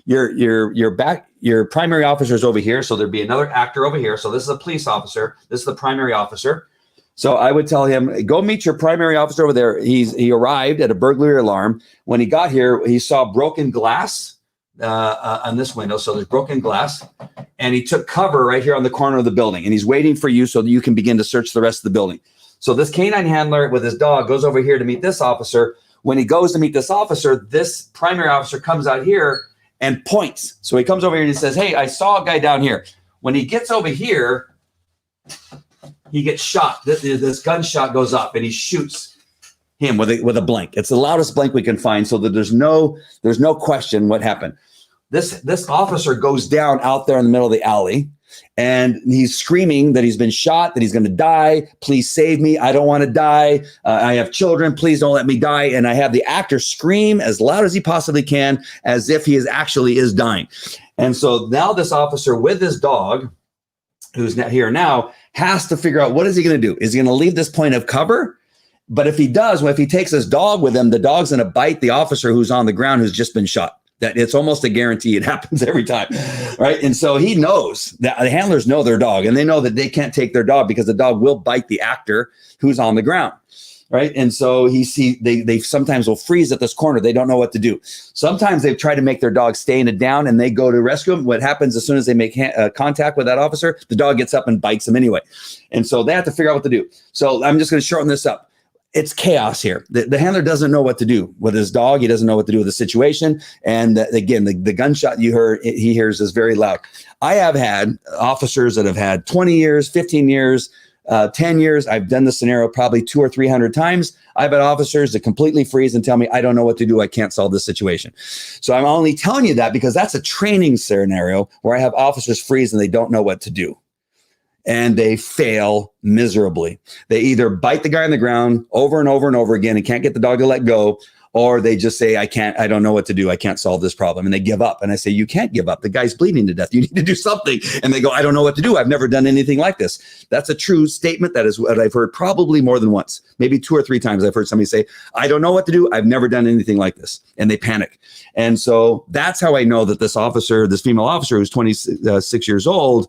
your primary officer is over here, so there'd be another actor over here. So this is a police officer. This is the primary officer. So I would tell him, go meet your primary officer over there. He arrived at a burglary alarm. When he got here, he saw broken glass on this window. So there's broken glass, and he took cover right here on the corner of the building, and he's waiting for you so that you can begin to search the rest of the building. So this canine handler with his dog goes over here to meet this officer. When he goes to meet this officer, this primary officer comes out here and points. So he comes over here and he says, hey, I saw a guy down here. When he gets over here, he gets shot. This gunshot goes up, and he shoots him with a blank. It's the loudest blank we can find, so that there's no question what happened. This officer goes down out there in the middle of the alley. And he's screaming that he's been shot, that he's going to die. Please save me. I don't want to die. I have children. Please don't let me die. And I have the actor scream as loud as he possibly can, as if he actually is dying. And so now this officer with his dog, who's not here now, has to figure out, what is he going to do? Is he going to leave this point of cover? But if he does, well, if he takes his dog with him, the dog's going to bite the officer who's on the ground who's just been shot. That it's almost a guarantee. It happens every time, right? And so he knows that the handlers know their dog, and they know that they can't take their dog because the dog will bite the actor who's on the ground, right? And so they sometimes will freeze at this corner. They don't know what to do. Sometimes they've tried to make their dog stay in it down, and they go to rescue him. What happens as soon as they make contact with that officer, the dog gets up and bites them anyway. And so they have to figure out what to do. So I'm just going to shorten this up. It's chaos here. The handler doesn't know what to do with his dog. He doesn't know what to do with the situation. And again, the gunshot he hears is very loud. I have had officers that have had 20 years, 15 years, 10 years. I've done this scenario probably 200 or 300 times. I've had officers that completely freeze and tell me, I don't know what to do. I can't solve this situation. So I'm only telling you that because that's a training scenario where I have officers freeze and they don't know what to do. And they fail miserably. They either bite the guy on the ground over and over and over again and can't get the dog to let go, or they just say, I don't know what to do. I can't solve this problem. And they give up. And I say, you can't give up. The guy's bleeding to death. You need to do something. And they go, I don't know what to do. I've never done anything like this. That's a true statement. That is what I've heard probably more than once, maybe 2 or 3 times. I've heard somebody say, I don't know what to do. I've never done anything like this. And they panic. And so that's how I know that this female officer who's 26 years old,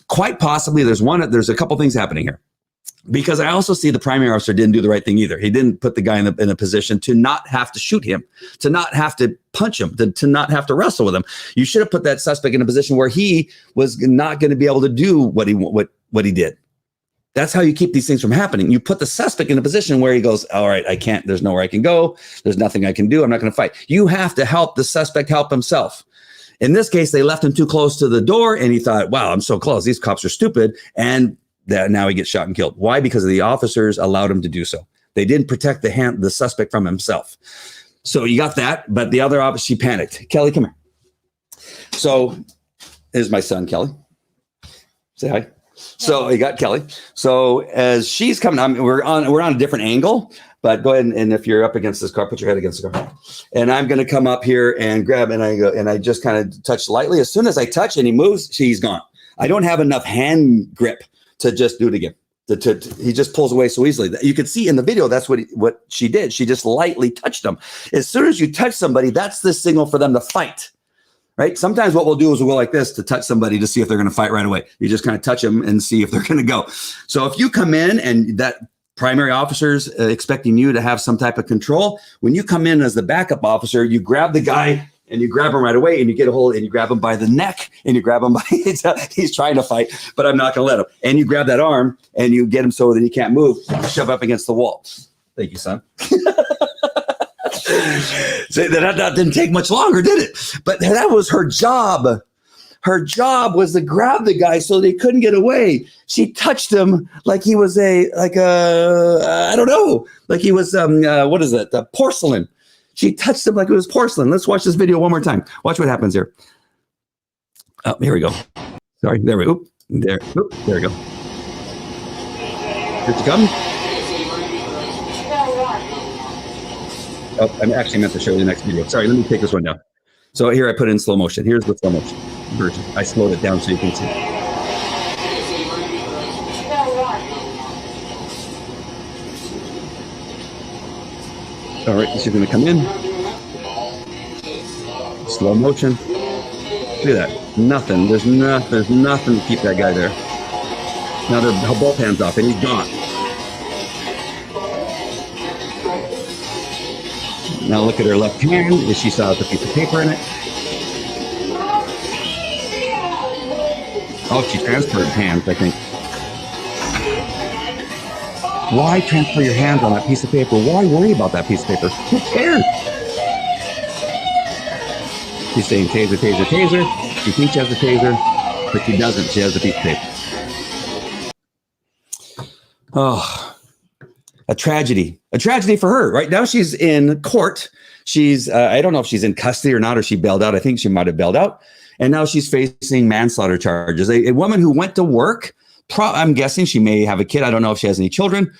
quite possibly there's a couple things happening here, because I also see the primary officer didn't do the right thing either. He didn't put the guy in a position to not have to shoot him, to not have to punch him, to not have to wrestle with him. You should have put that suspect in a position where he was not going to be able to do what he did. That's how you keep these things from happening. You put the suspect in a position where he goes, all right, I can't, there's nowhere I can go. There's nothing I can do. I'm not going to fight. You have to help the suspect help himself. In this case, they left him too close to the door, and he thought, wow, I'm so close. These cops are stupid. And now he gets shot and killed. Why? Because the officers allowed him to do so. They didn't protect the suspect from himself. So you got that. But the other officer, she panicked. Kelly, come here. So here's my son, Kelly. Say hi. So you got Kelly. So as she's coming on, we're on a different angle. But go ahead and if you're up against this car, put your head against the car. And I'm going to come up here and grab, and I just kind of touch lightly. As soon as I touch and he moves, she's gone. I don't have enough hand grip to just do it again. He just pulls away so easily. You can see in the video, that's what she did. She just lightly touched him. As soon as you touch somebody, that's the signal for them to fight. Right? Sometimes what we'll do is we'll go like this to touch somebody to see if they're going to fight right away. You just kind of touch them and see if they're going to go. So if you come in and that primary officer's expecting you to have some type of control, when you come in as the backup officer, you grab the guy and you grab him right away, and you get a hold and you grab him by the neck and you grab him by he's trying to fight, but I'm not going to let him. And you grab that arm and you get him so that he can't move, shove up against the wall. Thank you, son. So that didn't take much longer, did it? But that was her job. Her job was to grab the guy so they couldn't get away. She touched him like he was like he was what is it? Porcelain. She touched him like it was porcelain. Let's watch this video one more time. Watch what happens here. Oh, here we go. Sorry, there we go. There we go. Here she comes. Oh, I actually meant to show you the next video. Sorry, let me take this one down. So here I put it in slow motion. Here's the slow motion version. I slowed it down so you can see. All right, she's going to come in. Slow motion. Look at that. Nothing. There's nothing to keep that guy there. Now they're both hands off, and he's gone. Now look at her left hand. She saw the piece of paper in it. Oh, she transferred hands, I think. Why transfer your hands on that piece of paper? Why worry about that piece of paper? Who cares? She's saying taser, taser, taser. She thinks she has the taser, but she doesn't. She has the piece of paper. Oh. A tragedy for her. Right now she's in court. She's, I don't know if she's in custody or not, or she bailed out. I think she might have bailed out. and now she's facing manslaughter charges. A woman who went to work, I'm guessing she may have a kid. I don't know if she has any children,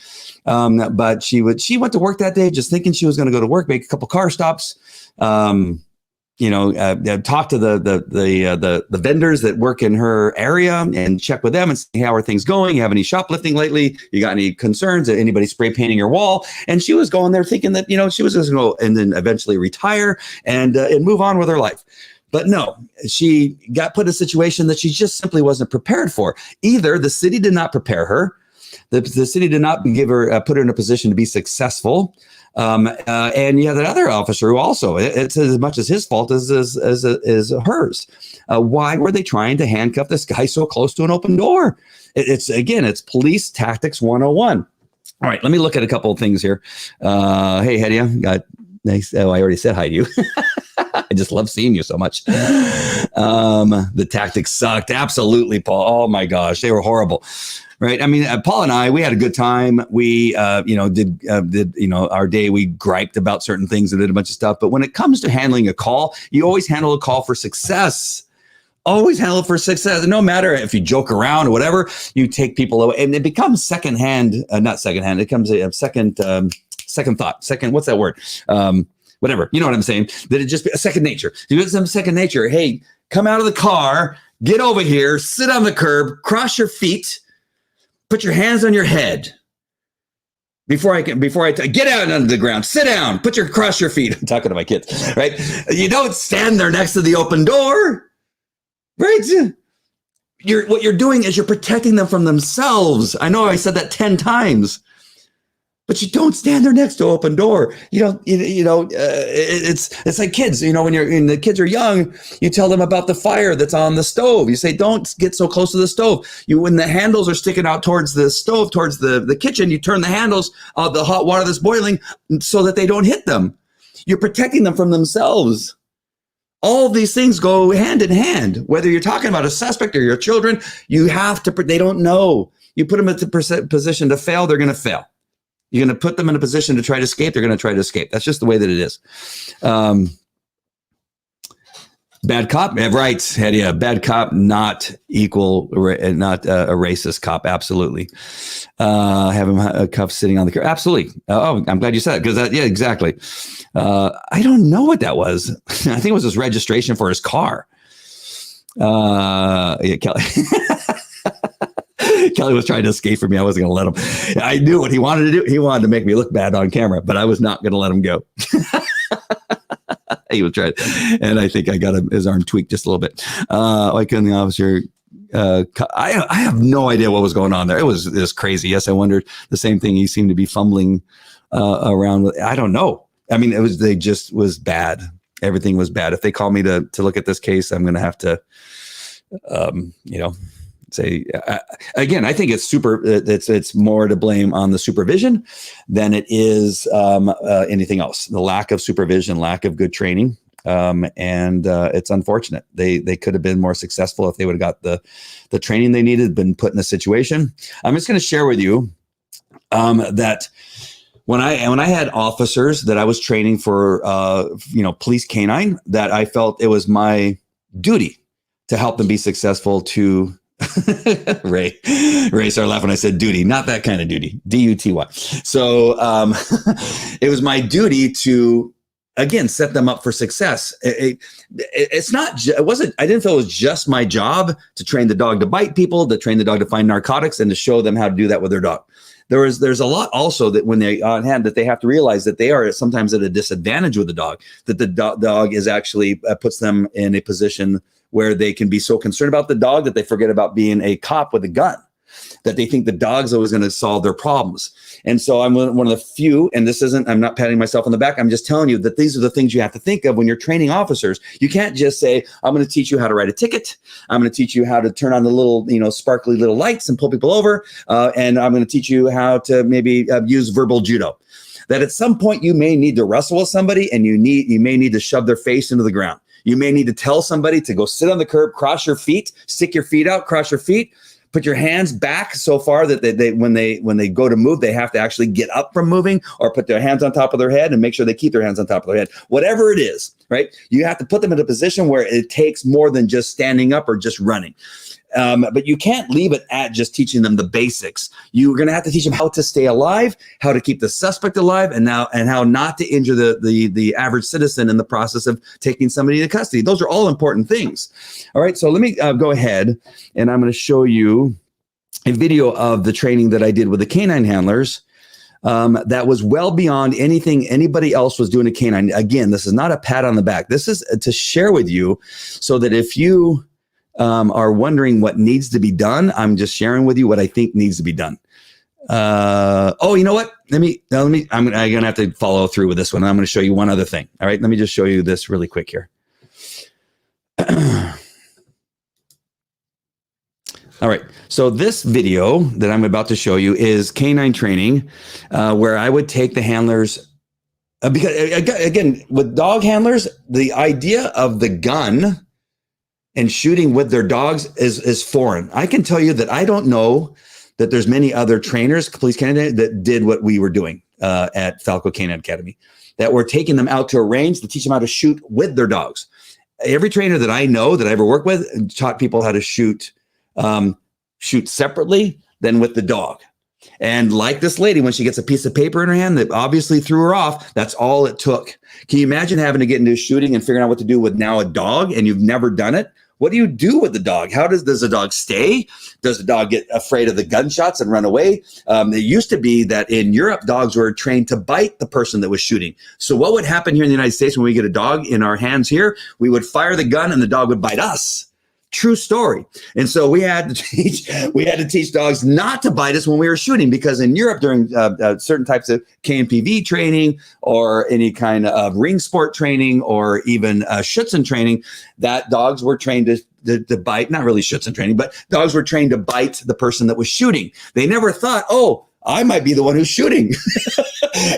but she went to work that day just thinking she was going to go to work, make a couple car stops, talk to the vendors that work in her area and check with them and see how are things going. You have any shoplifting lately? You got any concerns? Anybody spray painting your wall? And she was going there thinking that, she was just going to go and then eventually retire and move on with her life. But no, she got put in a situation that she just simply wasn't prepared for. Either the city did not prepare her, the city did not give her, put her in a position to be successful. And you have that other officer who also, it's as much as his fault as hers. Why were they trying to handcuff this guy so close to an open door? It's police tactics 101. All right, let me look at a couple of things here. Hey, Hedia, got nice. Oh, I already said hi to you. I just love seeing you so much. The tactics sucked. Absolutely, Paul. Oh my gosh, they were horrible. Right. I mean, Paul and I, we had a good time. We, did our day. We griped about certain things and did a bunch of stuff. But when it comes to handling a call, you always handle a call for success. Always handle it for success. And no matter if you joke around or whatever, you take people away, and it becomes not secondhand. It becomes a second thought. What's that word? Whatever. You know what I'm saying? That it just be a second nature. You get some second nature. Hey, come out of the car, get over here, sit on the curb, cross your feet. Put your hands on your head before I get out onto the ground. Sit down. Cross your feet. I'm talking to my kids, right? You don't stand there next to the open door, right? What you're doing is you're protecting them from themselves. I know I said that 10 times, but you don't stand there next to an open door. It's like kids. When the kids are young, you tell them about the fire that's on the stove. You say, don't get so close to the stove. When the handles are sticking out towards the stove, towards the kitchen, you turn the handles of the hot water that's boiling so that they don't hit them. You're protecting them from themselves. All of these things go hand in hand. Whether you're talking about a suspect or your children, they don't know. You put them in the position to fail, they're going to fail. You're going to put them in a position to try to escape. They're going to try to escape. That's just the way that it is. Bad cop, right, Hedia. Bad cop, not a racist cop. Absolutely. Have him cuffed sitting on the curb. Absolutely. I'm glad you said it because yeah, exactly. I don't know what that was. I think it was his registration for his car. Yeah, Kelly. Kelly was trying to escape from me. I wasn't going to let him. I knew what he wanted to do. He wanted to make me look bad on camera, but I was not going to let him go. He was trying, and I think I got his arm tweaked just a little bit. Why couldn't the officer? I have no idea what was going on there. It was crazy. Yes, I wondered the same thing. He seemed to be fumbling around with. I don't know. I mean, they just was bad. Everything was bad. If they call me to look at this case, I'm going to have to, say again. I think it's more to blame on the supervision than it is anything else. The lack of supervision, lack of good training, and it's unfortunate. They could have been more successful if they would have got the training they needed, been put in a situation. I'm just going to share with you that when I had officers that I was training for, police canine, that I felt it was my duty to help them be successful to. Ray started laughing when I said duty, not that kind of duty, D-U-T-Y. So it was my duty to, again, set them up for success. I didn't feel it was just my job to train the dog to bite people, to train the dog to find narcotics, and to show them how to do that with their dog. There's a lot also that when they on hand that they have to realize that they are sometimes at a disadvantage with the dog, that the dog is actually puts them in a position where they can be so concerned about the dog that they forget about being a cop with a gun, that they think the dog's always going to solve their problems. And so I'm one of the few, and I'm not patting myself on the back. I'm just telling you that these are the things you have to think of when you're training officers. You can't just say, I'm going to teach you how to write a ticket. I'm going to teach you how to turn on the little, sparkly little lights and pull people over. And I'm going to teach you how to maybe use verbal judo. That at some point you may need to wrestle with somebody, and you may need to shove their face into the ground. You may need to tell somebody to go sit on the curb, cross your feet, stick your feet out, cross your feet, put your hands back so far that they when they go to move, they have to actually get up from moving, or put their hands on top of their head and make sure they keep their hands on top of their head. Whatever it is, right? You have to put them in a position where it takes more than just standing up or just running. But you can't leave it at just teaching them the basics. You're going to have to teach them how to stay alive, how to keep the suspect alive, and how not to injure the average citizen in the process of taking somebody into custody. Those are all important things. All right, so let me go ahead, and I'm going to show you a video of the training that I did with the canine handlers. That was well beyond anything anybody else was doing to canine. Again, this is not a pat on the back. This is to share with you so that if you are wondering what needs to be done, I'm just sharing with you what I think needs to be done. Oh, you know what? I'm gonna have to follow through with this one. I'm going to show you one other thing. All right, let me just show you this really quick here. All right, so this video that I'm about to show you is canine training, where I would take the handlers. Because again, with dog handlers, the idea of the gun and shooting with their dogs is foreign. I can tell you that I don't know that there's many other trainers, police canine, that did what we were doing at Falco Canine Academy, that were taking them out to a range to teach them how to shoot with their dogs. Every trainer that I know that I ever worked with taught people how to shoot separately than with the dog. And like this lady, when she gets a piece of paper in her hand that obviously threw her off, that's all it took. Can you imagine having to get into shooting and figuring out what to do with now a dog, and you've never done it? What do you do with the dog? Does the dog stay? Does the dog get afraid of the gunshots and run away? It used to be that in Europe, dogs were trained to bite the person that was shooting. So what would happen here in the United States when we get a dog in our hands here? We would fire the gun and the dog would bite us. True story. And so we had to teach dogs not to bite us when we were shooting, because in Europe during certain types of KNPV training or any kind of ring sport training or even Schutzen training, that dogs were trained to bite, not really Schutzen training, but dogs were trained to bite the person that was shooting. They never thought, oh, I might be the one who's shooting.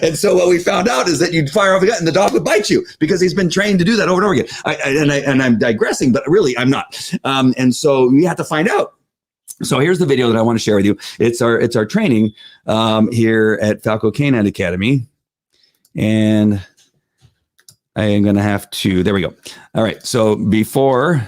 And so what we found out is that you'd fire off a gun and the dog would bite you because he's been trained to do that over and over again. And I'm digressing, but really I'm not. And so you have to find out. So here's the video that I want to share with you. It's our training here at Falco Canine Academy. And I am going to have to, there we go. All right. So before...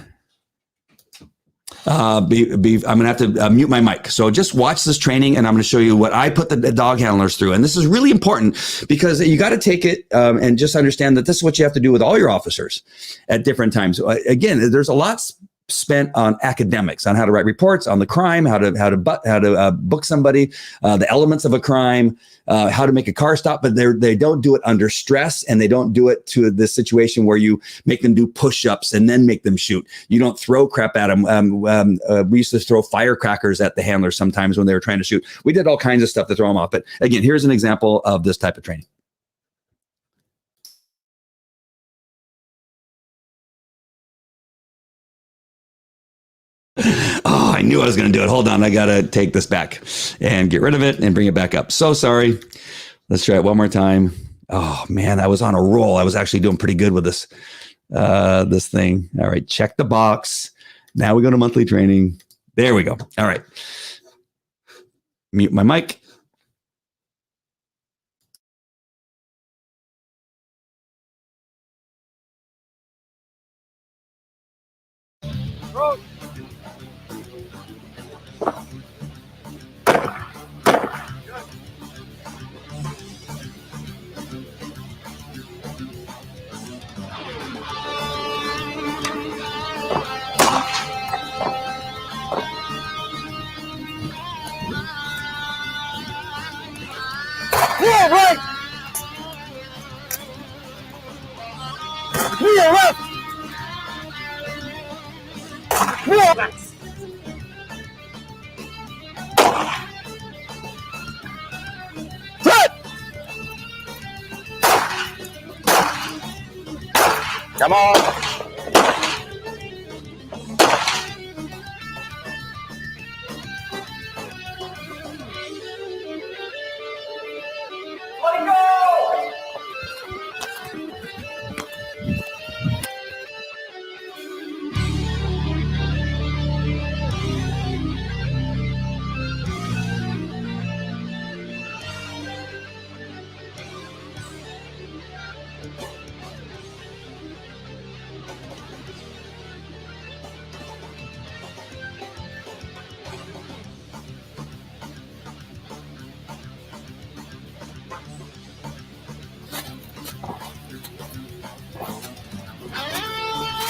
I'm going to have to mute my mic. So just watch this training, and I'm going to show you what I put the dog handlers through. And this is really important because you got to take it and just understand that this is what you have to do with all your officers at different times. Again, there's a lot spent on academics, on how to write reports on the crime, how to book somebody, the elements of a crime, how to make a car stop, but they don't do it under stress, and they don't do it to the situation where you make them do push-ups and then make them shoot. You don't throw crap at them. We used to throw firecrackers at the handlers sometimes when they were trying to shoot. We did all kinds of stuff to throw them off. But again, here's an example of this type of training. Oh, I knew I was going to do it. Hold on. I got to take this back and get rid of it and bring it back up. So sorry. Let's try it one more time. Oh, man, I was on a roll. I was actually doing pretty good with this thing. All right. Check the box. Now we go to monthly training. There we go. All right. Mute my mic. Wheel right. Wheel left. Wheel left. Good. Come on.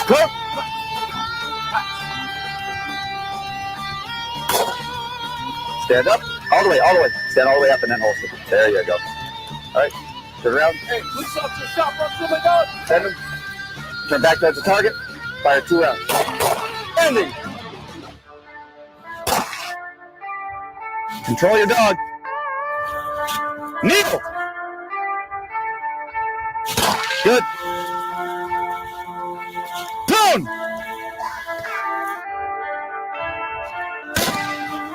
Go. Stand up, all the way, all the way. Stand all the way up and then holster. There you go. All right, turn around. Hey, police officer, stop, run through my dog. Send him. Turn back towards the target. Fire 2 rounds. Ending. Control your dog. Kneel. Good. Down.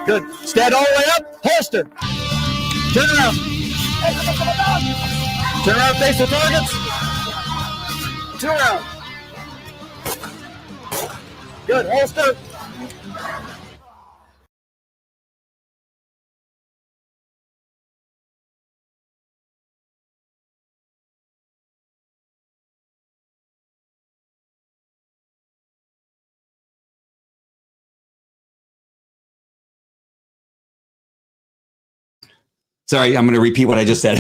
Good. Stand all the way up. Holster. Turn around. Turn around, face the targets. 2 rounds. Good. Holster. Sorry, I'm going to repeat what I just said.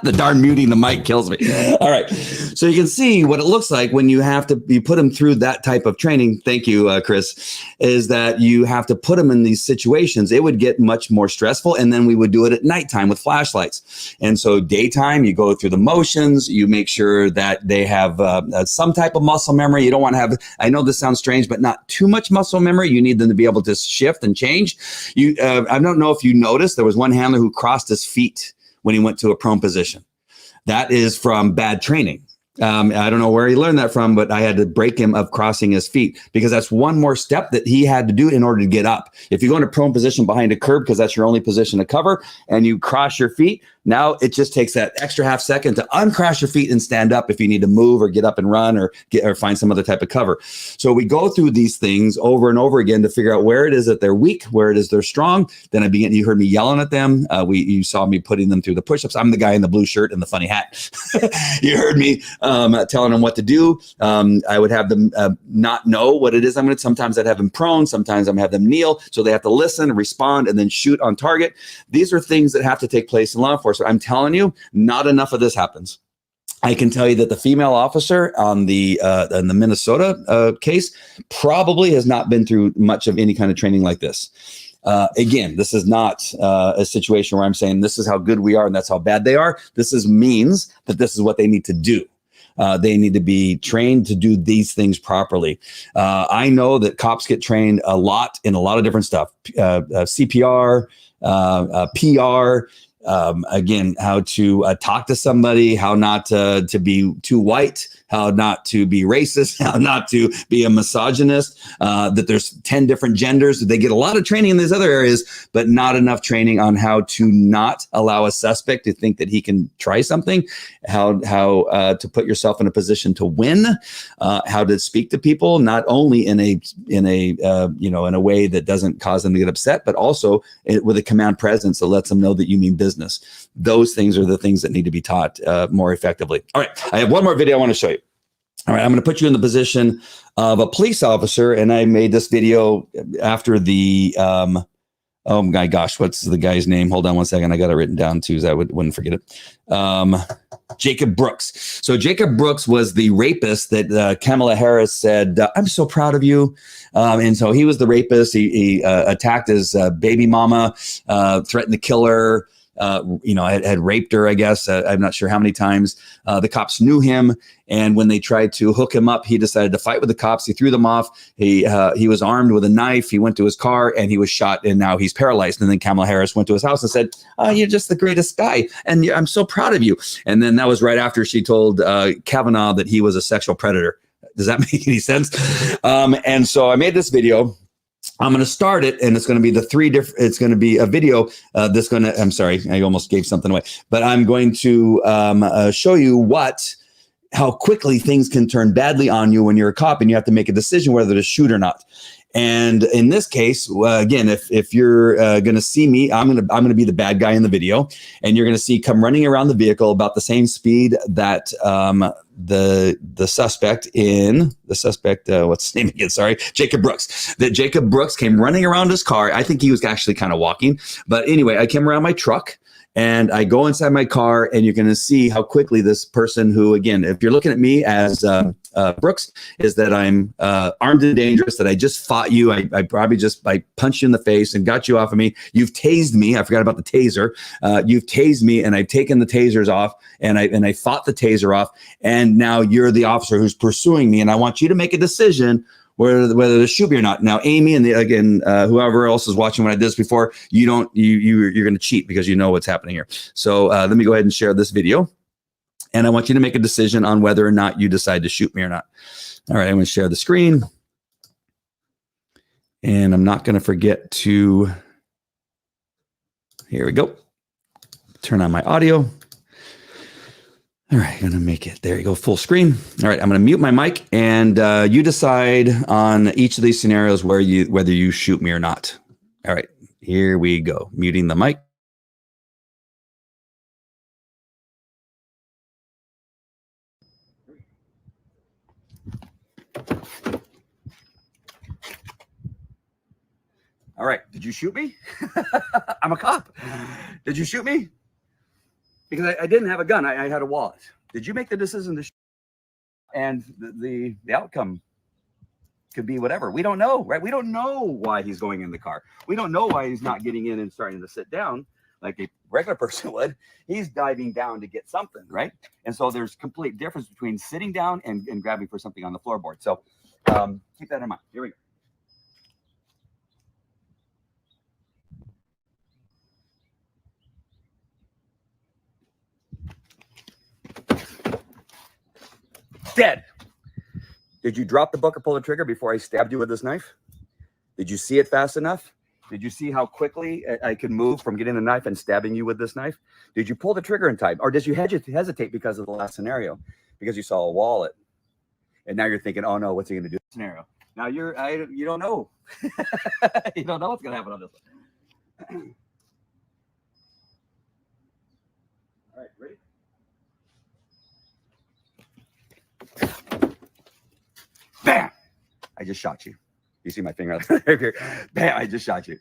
The darn muting the mic kills me. All right. So you can see what it looks like when you put them through that type of training. Thank you, Chris. Is that you have to put them in these situations. It would get much more stressful. And then we would do it at nighttime with flashlights. And so daytime, you go through the motions. You make sure that they have some type of muscle memory. You don't want to have, I know this sounds strange, but not too much muscle memory. You need them to be able to shift and change. I don't know if you noticed, there was one handler who crossed his feet when he went to a prone position. That is from bad training. I don't know where he learned that from, but I had to break him of crossing his feet because that's one more step that he had to do in order to get up. If you go into prone position behind a curb, because that's your only position to cover, and you cross your feet, now it just takes that extra half second to uncross your feet and stand up if you need to move or get up and run or find some other type of cover. So we go through these things over and over again to figure out where it is that they're weak, where it is they're strong. Then you heard me yelling at them. You saw me putting them through the push-ups. I'm the guy in the blue shirt and the funny hat. You heard me telling them what to do. I would have them not know what it is I'm going to. Sometimes I'd have them prone. Sometimes I'm going to have them kneel. So they have to listen, respond, and then shoot on target. These are things that have to take place in law enforcement. I'm telling you, not enough of this happens. I can tell you that the female officer on the in the Minnesota case probably has not been through much of any kind of training like this. Again, this is not a situation where I'm saying this is how good we are and that's how bad they are. Means that this is what they need to do. They need to be trained to do these things properly. I know that cops get trained a lot in a lot of different stuff, CPR, PR, again, how to talk to somebody, how not to be too white, how not to be racist, how not to be a misogynist, that there's 10 different genders. They get a lot of training in these other areas, but not enough training on how to not allow a suspect to think that he can try something, how to put yourself in a position to win, how to speak to people, not only in a way that doesn't cause them to get upset, but also with a command presence that lets them know that you mean business. Those things are the things that need to be taught more effectively. All right, I have one more video I want to show you. All right, I'm going to put you in the position of a police officer, and I made this video after the, oh my gosh, what's the guy's name? Hold on one second. I got it written down too, so I wouldn't forget it. Jacob Brooks. So Jacob Brooks was the rapist that Kamala Harris said, I'm so proud of you. And so he was the rapist. He attacked his baby mama, threatened to kill her. Had raped her, I guess. I'm not sure how many times. The cops knew him. And when they tried to hook him up, he decided to fight with the cops. He threw them off. He was armed with a knife. He went to his car and he was shot. And now he's paralyzed. And then Kamala Harris went to his house and said, oh, you're just the greatest guy. And I'm so proud of you. And then that was right after she told Kavanaugh that he was a sexual predator. Does that make any sense? And so I made this video. I'm going to start it, and it's going to be it's going to be a video that's going to, I'm sorry, I almost gave something away, but I'm going to show you how quickly things can turn badly on you when you're a cop and you have to make a decision whether to shoot or not. And in this case, again, if you're going to see me, I'm going to be the bad guy in the video, and you're going to see come running around the vehicle about the same speed that the suspect, what's his name again? Sorry, Jacob Brooks. That Jacob Brooks came running around his car. I think he was actually kind of walking, but anyway, I came around my truck. And I go inside my car, and you're going to see how quickly this person who, again, if you're looking at me as Brooks, is that I'm armed and dangerous, that I just fought you. I probably just punched you in the face and got you off of me. You've tased me. I forgot about the taser. You've tased me, and I've taken the tasers off, and I fought the taser off. And now you're the officer who's pursuing me, and I want you to make a decision whether to shoot me or not. Now, Amy and whoever else is watching when I did this before, you're going to cheat because you know what's happening here. So let me go ahead and share this video, and I want you to make a decision on whether or not you decide to shoot me or not. All right, I'm going to share the screen, and I'm not going to forget to. Here we go. Turn on my audio. All right, I'm going to make it, there you go, full screen. All right, I'm going to mute my mic, and you decide on each of these scenarios whether you shoot me or not. All right, here we go. Muting the mic. All right, did you shoot me? I'm a cop. Did you shoot me? Because I didn't have a gun. I had a wallet. Did you make the decision to shoot? And the outcome could be whatever. We don't know, right? We don't know why he's going in the car. We don't know why he's not getting in and starting to sit down like a regular person would. He's diving down to get something, right? And so there's complete difference between sitting down and grabbing for something on the floorboard. So keep that in mind. Here we go. Dead. Did you drop the book or pull the trigger before I stabbed you with this knife? Did you see it fast enough? Did you see how quickly I could move from getting the knife and stabbing you with this knife? Did you pull the trigger in time? Or did you hesitate because of the last scenario? Because you saw a wallet. And now you're thinking, oh no, what's he gonna do? Scenario. Now you don't know. You don't know what's gonna happen on this one. All right, ready? Bam! I just shot you. You see my finger out there? Bam! I just shot you.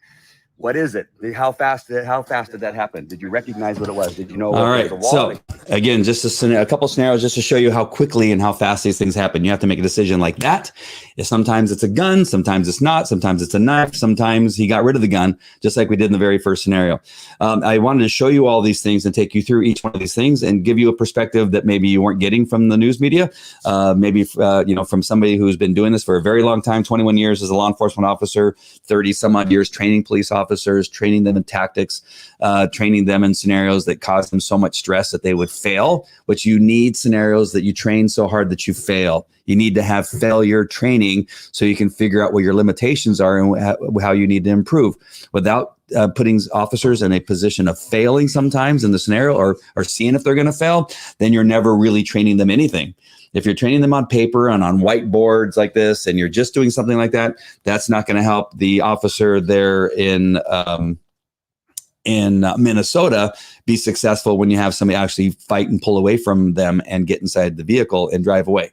What is it? How fast did that happen? Did you recognize what it was? Did you know? All right. So again, just a couple scenarios just to show you how quickly and how fast these things happen. You have to make a decision like that. Sometimes it's a gun, sometimes it's not, sometimes it's a knife, sometimes he got rid of the gun, just like we did in the very first scenario. I wanted to show you all these things and take you through each one of these things and give you a perspective that maybe you weren't getting from the news media, maybe from somebody who's been doing this for a very long time, 21 years as a law enforcement officer, 30 some odd years training police officers, training them in tactics, training them in scenarios that cause them so much stress that they would fail, which you need scenarios that you train so hard that you fail. You need to have failure training so you can figure out what your limitations are and how you need to improve without putting officers in a position of failing sometimes in the scenario or seeing if they're going to fail. Then you're never really training them anything. If you're training them on paper and on whiteboards like this, and you're just doing something like that, that's not going to help the officer there in Minnesota be successful when you have somebody actually fight and pull away from them and get inside the vehicle and drive away.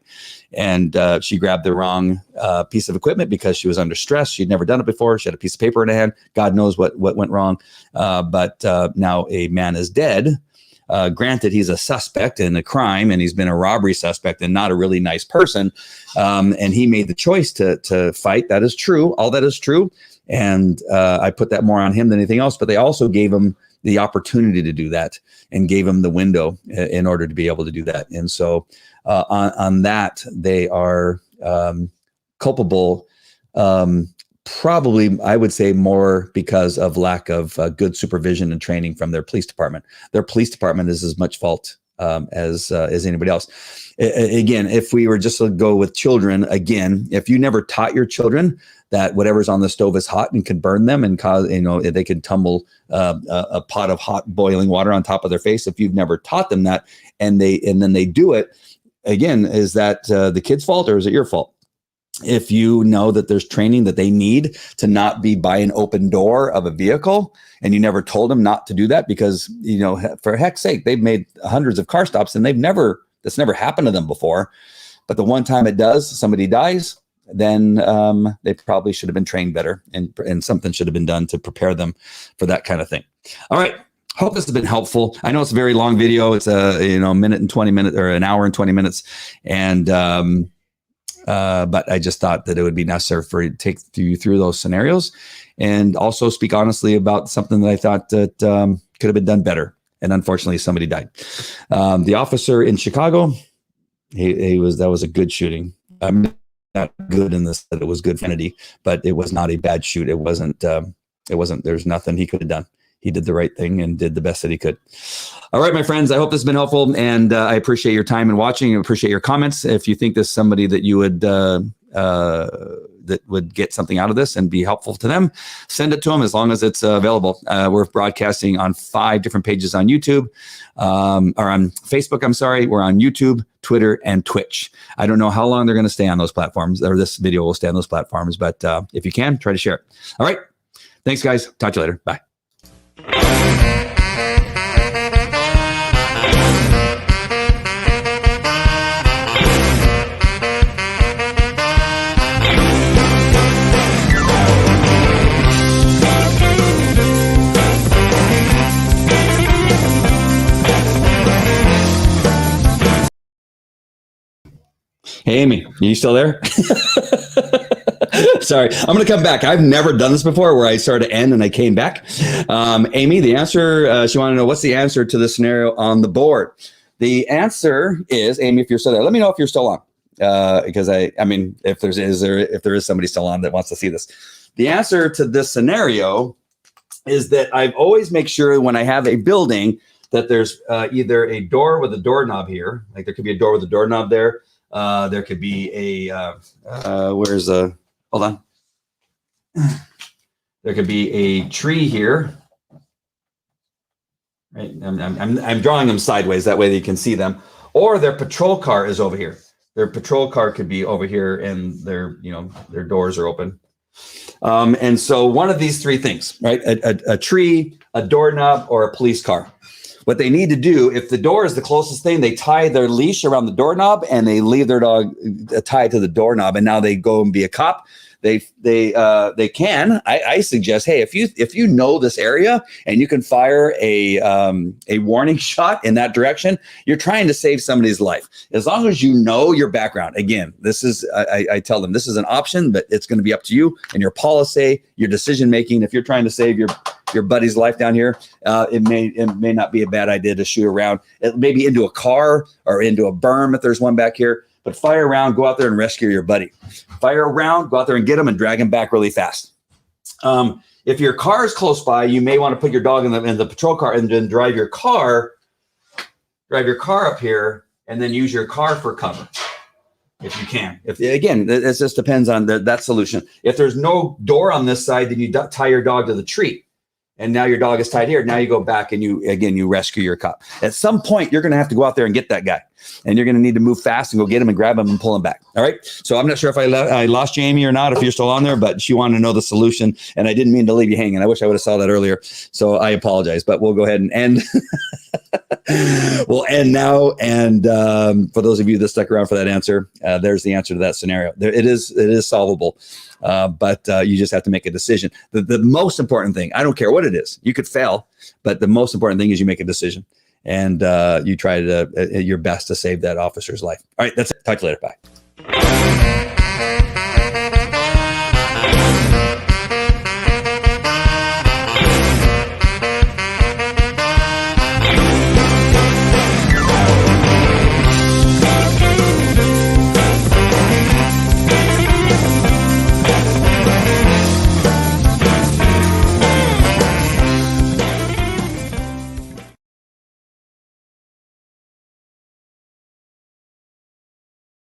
And she grabbed the wrong piece of equipment because she was under stress. She'd never done it before. She had a piece of paper in her hand. God knows what went wrong. But now a man is dead. Granted, he's a suspect in a crime, and he's been a robbery suspect and not a really nice person. And he made the choice to fight. That is true. All that is true. And I put that more on him than anything else. But they also gave him the opportunity to do that and gave him the window in order to be able to do that. And so on that, they are culpable. Probably, I would say more because of lack of good supervision and training from their police department. Their police department is as much fault as anybody else. Again, if we were just to go with children, again, if you never taught your children that whatever's on the stove is hot and could burn them and cause, they could tumble a pot of hot boiling water on top of their face. If you've never taught them that and then they do it, again, is that the kid's fault or is it your fault? If you know that there's training that they need to not be by an open door of a vehicle and you never told them not to do that because, for heck's sake, they've made hundreds of car stops and that's never happened to them before. But the one time it does, somebody dies, then they probably should have been trained better and something should have been done to prepare them for that kind of thing. All right. Hope this has been helpful. I know it's a very long video. It's a minute and 20 minutes or an hour and 20 minutes. And but I just thought that it would be necessary for you to take you through those scenarios and also speak honestly about something that I thought that could have been done better. And unfortunately, somebody died. The officer in Chicago, that was a good shooting. Not good in this that it was good for Kennedy, but it was not a bad shoot. It wasn't. There's nothing he could have done. He did the right thing and did the best that he could. All right, my friends, I hope this has been helpful, and I appreciate your time and watching. I appreciate your comments. If you think this is somebody that you would that would get something out of this and be helpful to them, send it to them as long as it's available. We're broadcasting on 5 different pages on YouTube, or on Facebook. I'm sorry. We're on YouTube, Twitter, and Twitch. I don't know how long they're going to stay on those platforms, or this video will stay on those platforms, but if you can, try to share it. All right. Thanks, guys. Talk to you later. Bye. Hey, Amy, are you still there? Sorry, I'm going to come back. I've never done this before where I started to end and I came back. Amy, the answer, she wanted to know what's the answer to the scenario on the board. The answer is, Amy, if you're still there, let me know if you're still on. Because I mean, if there is somebody still on that wants to see this. The answer to this scenario is that I always make sure when I have a building that there's either a door with a doorknob here, like there could be a door with a doorknob there. There could be a, hold on. There could be a tree here. Right, I'm drawing them sideways. That way you can see them. Or their patrol car is over here. Their patrol car could be over here and their doors are open. And so one of these 3 things, right? A tree, a doorknob, or a police car. What they need to do, if the door is the closest thing, they tie their leash around the doorknob and they leave their dog tied to the doorknob, and now they go and be a cop. They can. I suggest, hey, if you know this area and you can fire a warning shot in that direction, you're trying to save somebody's life. As long as you know your background. Again, this is I tell them this is an option, but it's going to be up to you and your policy, your decision making. If you're trying to save your buddy's life down here, it may not be a bad idea to shoot around, maybe into a car or into a berm if there's one back here. But fire around, go out there and rescue your buddy. Fire around, go out there and get him and drag him back really fast. If your car is close by, you may want to put your dog in the patrol car and then drive your car up here and then use your car for cover if you can. Again, it just depends on that solution. If there's no door on this side, then you tie your dog to the tree. And now your dog is tied here. Now you go back and you rescue your cop. At some point, you're going to have to go out there and get that guy. And you're going to need to move fast and go get him and grab him and pull him back. All right. So I'm not sure if I lost Jamie or not, if you're still on there, but she wanted to know the solution. And I didn't mean to leave you hanging. I wish I would have saw that earlier. So I apologize, but we'll go ahead and end. We'll end now. And for those of you that stuck around for that answer, there's the answer to that scenario. It is solvable. But you just have to make a decision. The most important thing, I don't care what it is, you could fail, but the most important thing is you make a decision and you try your best to save that officer's life. All right, that's it. Talk to you later. Bye.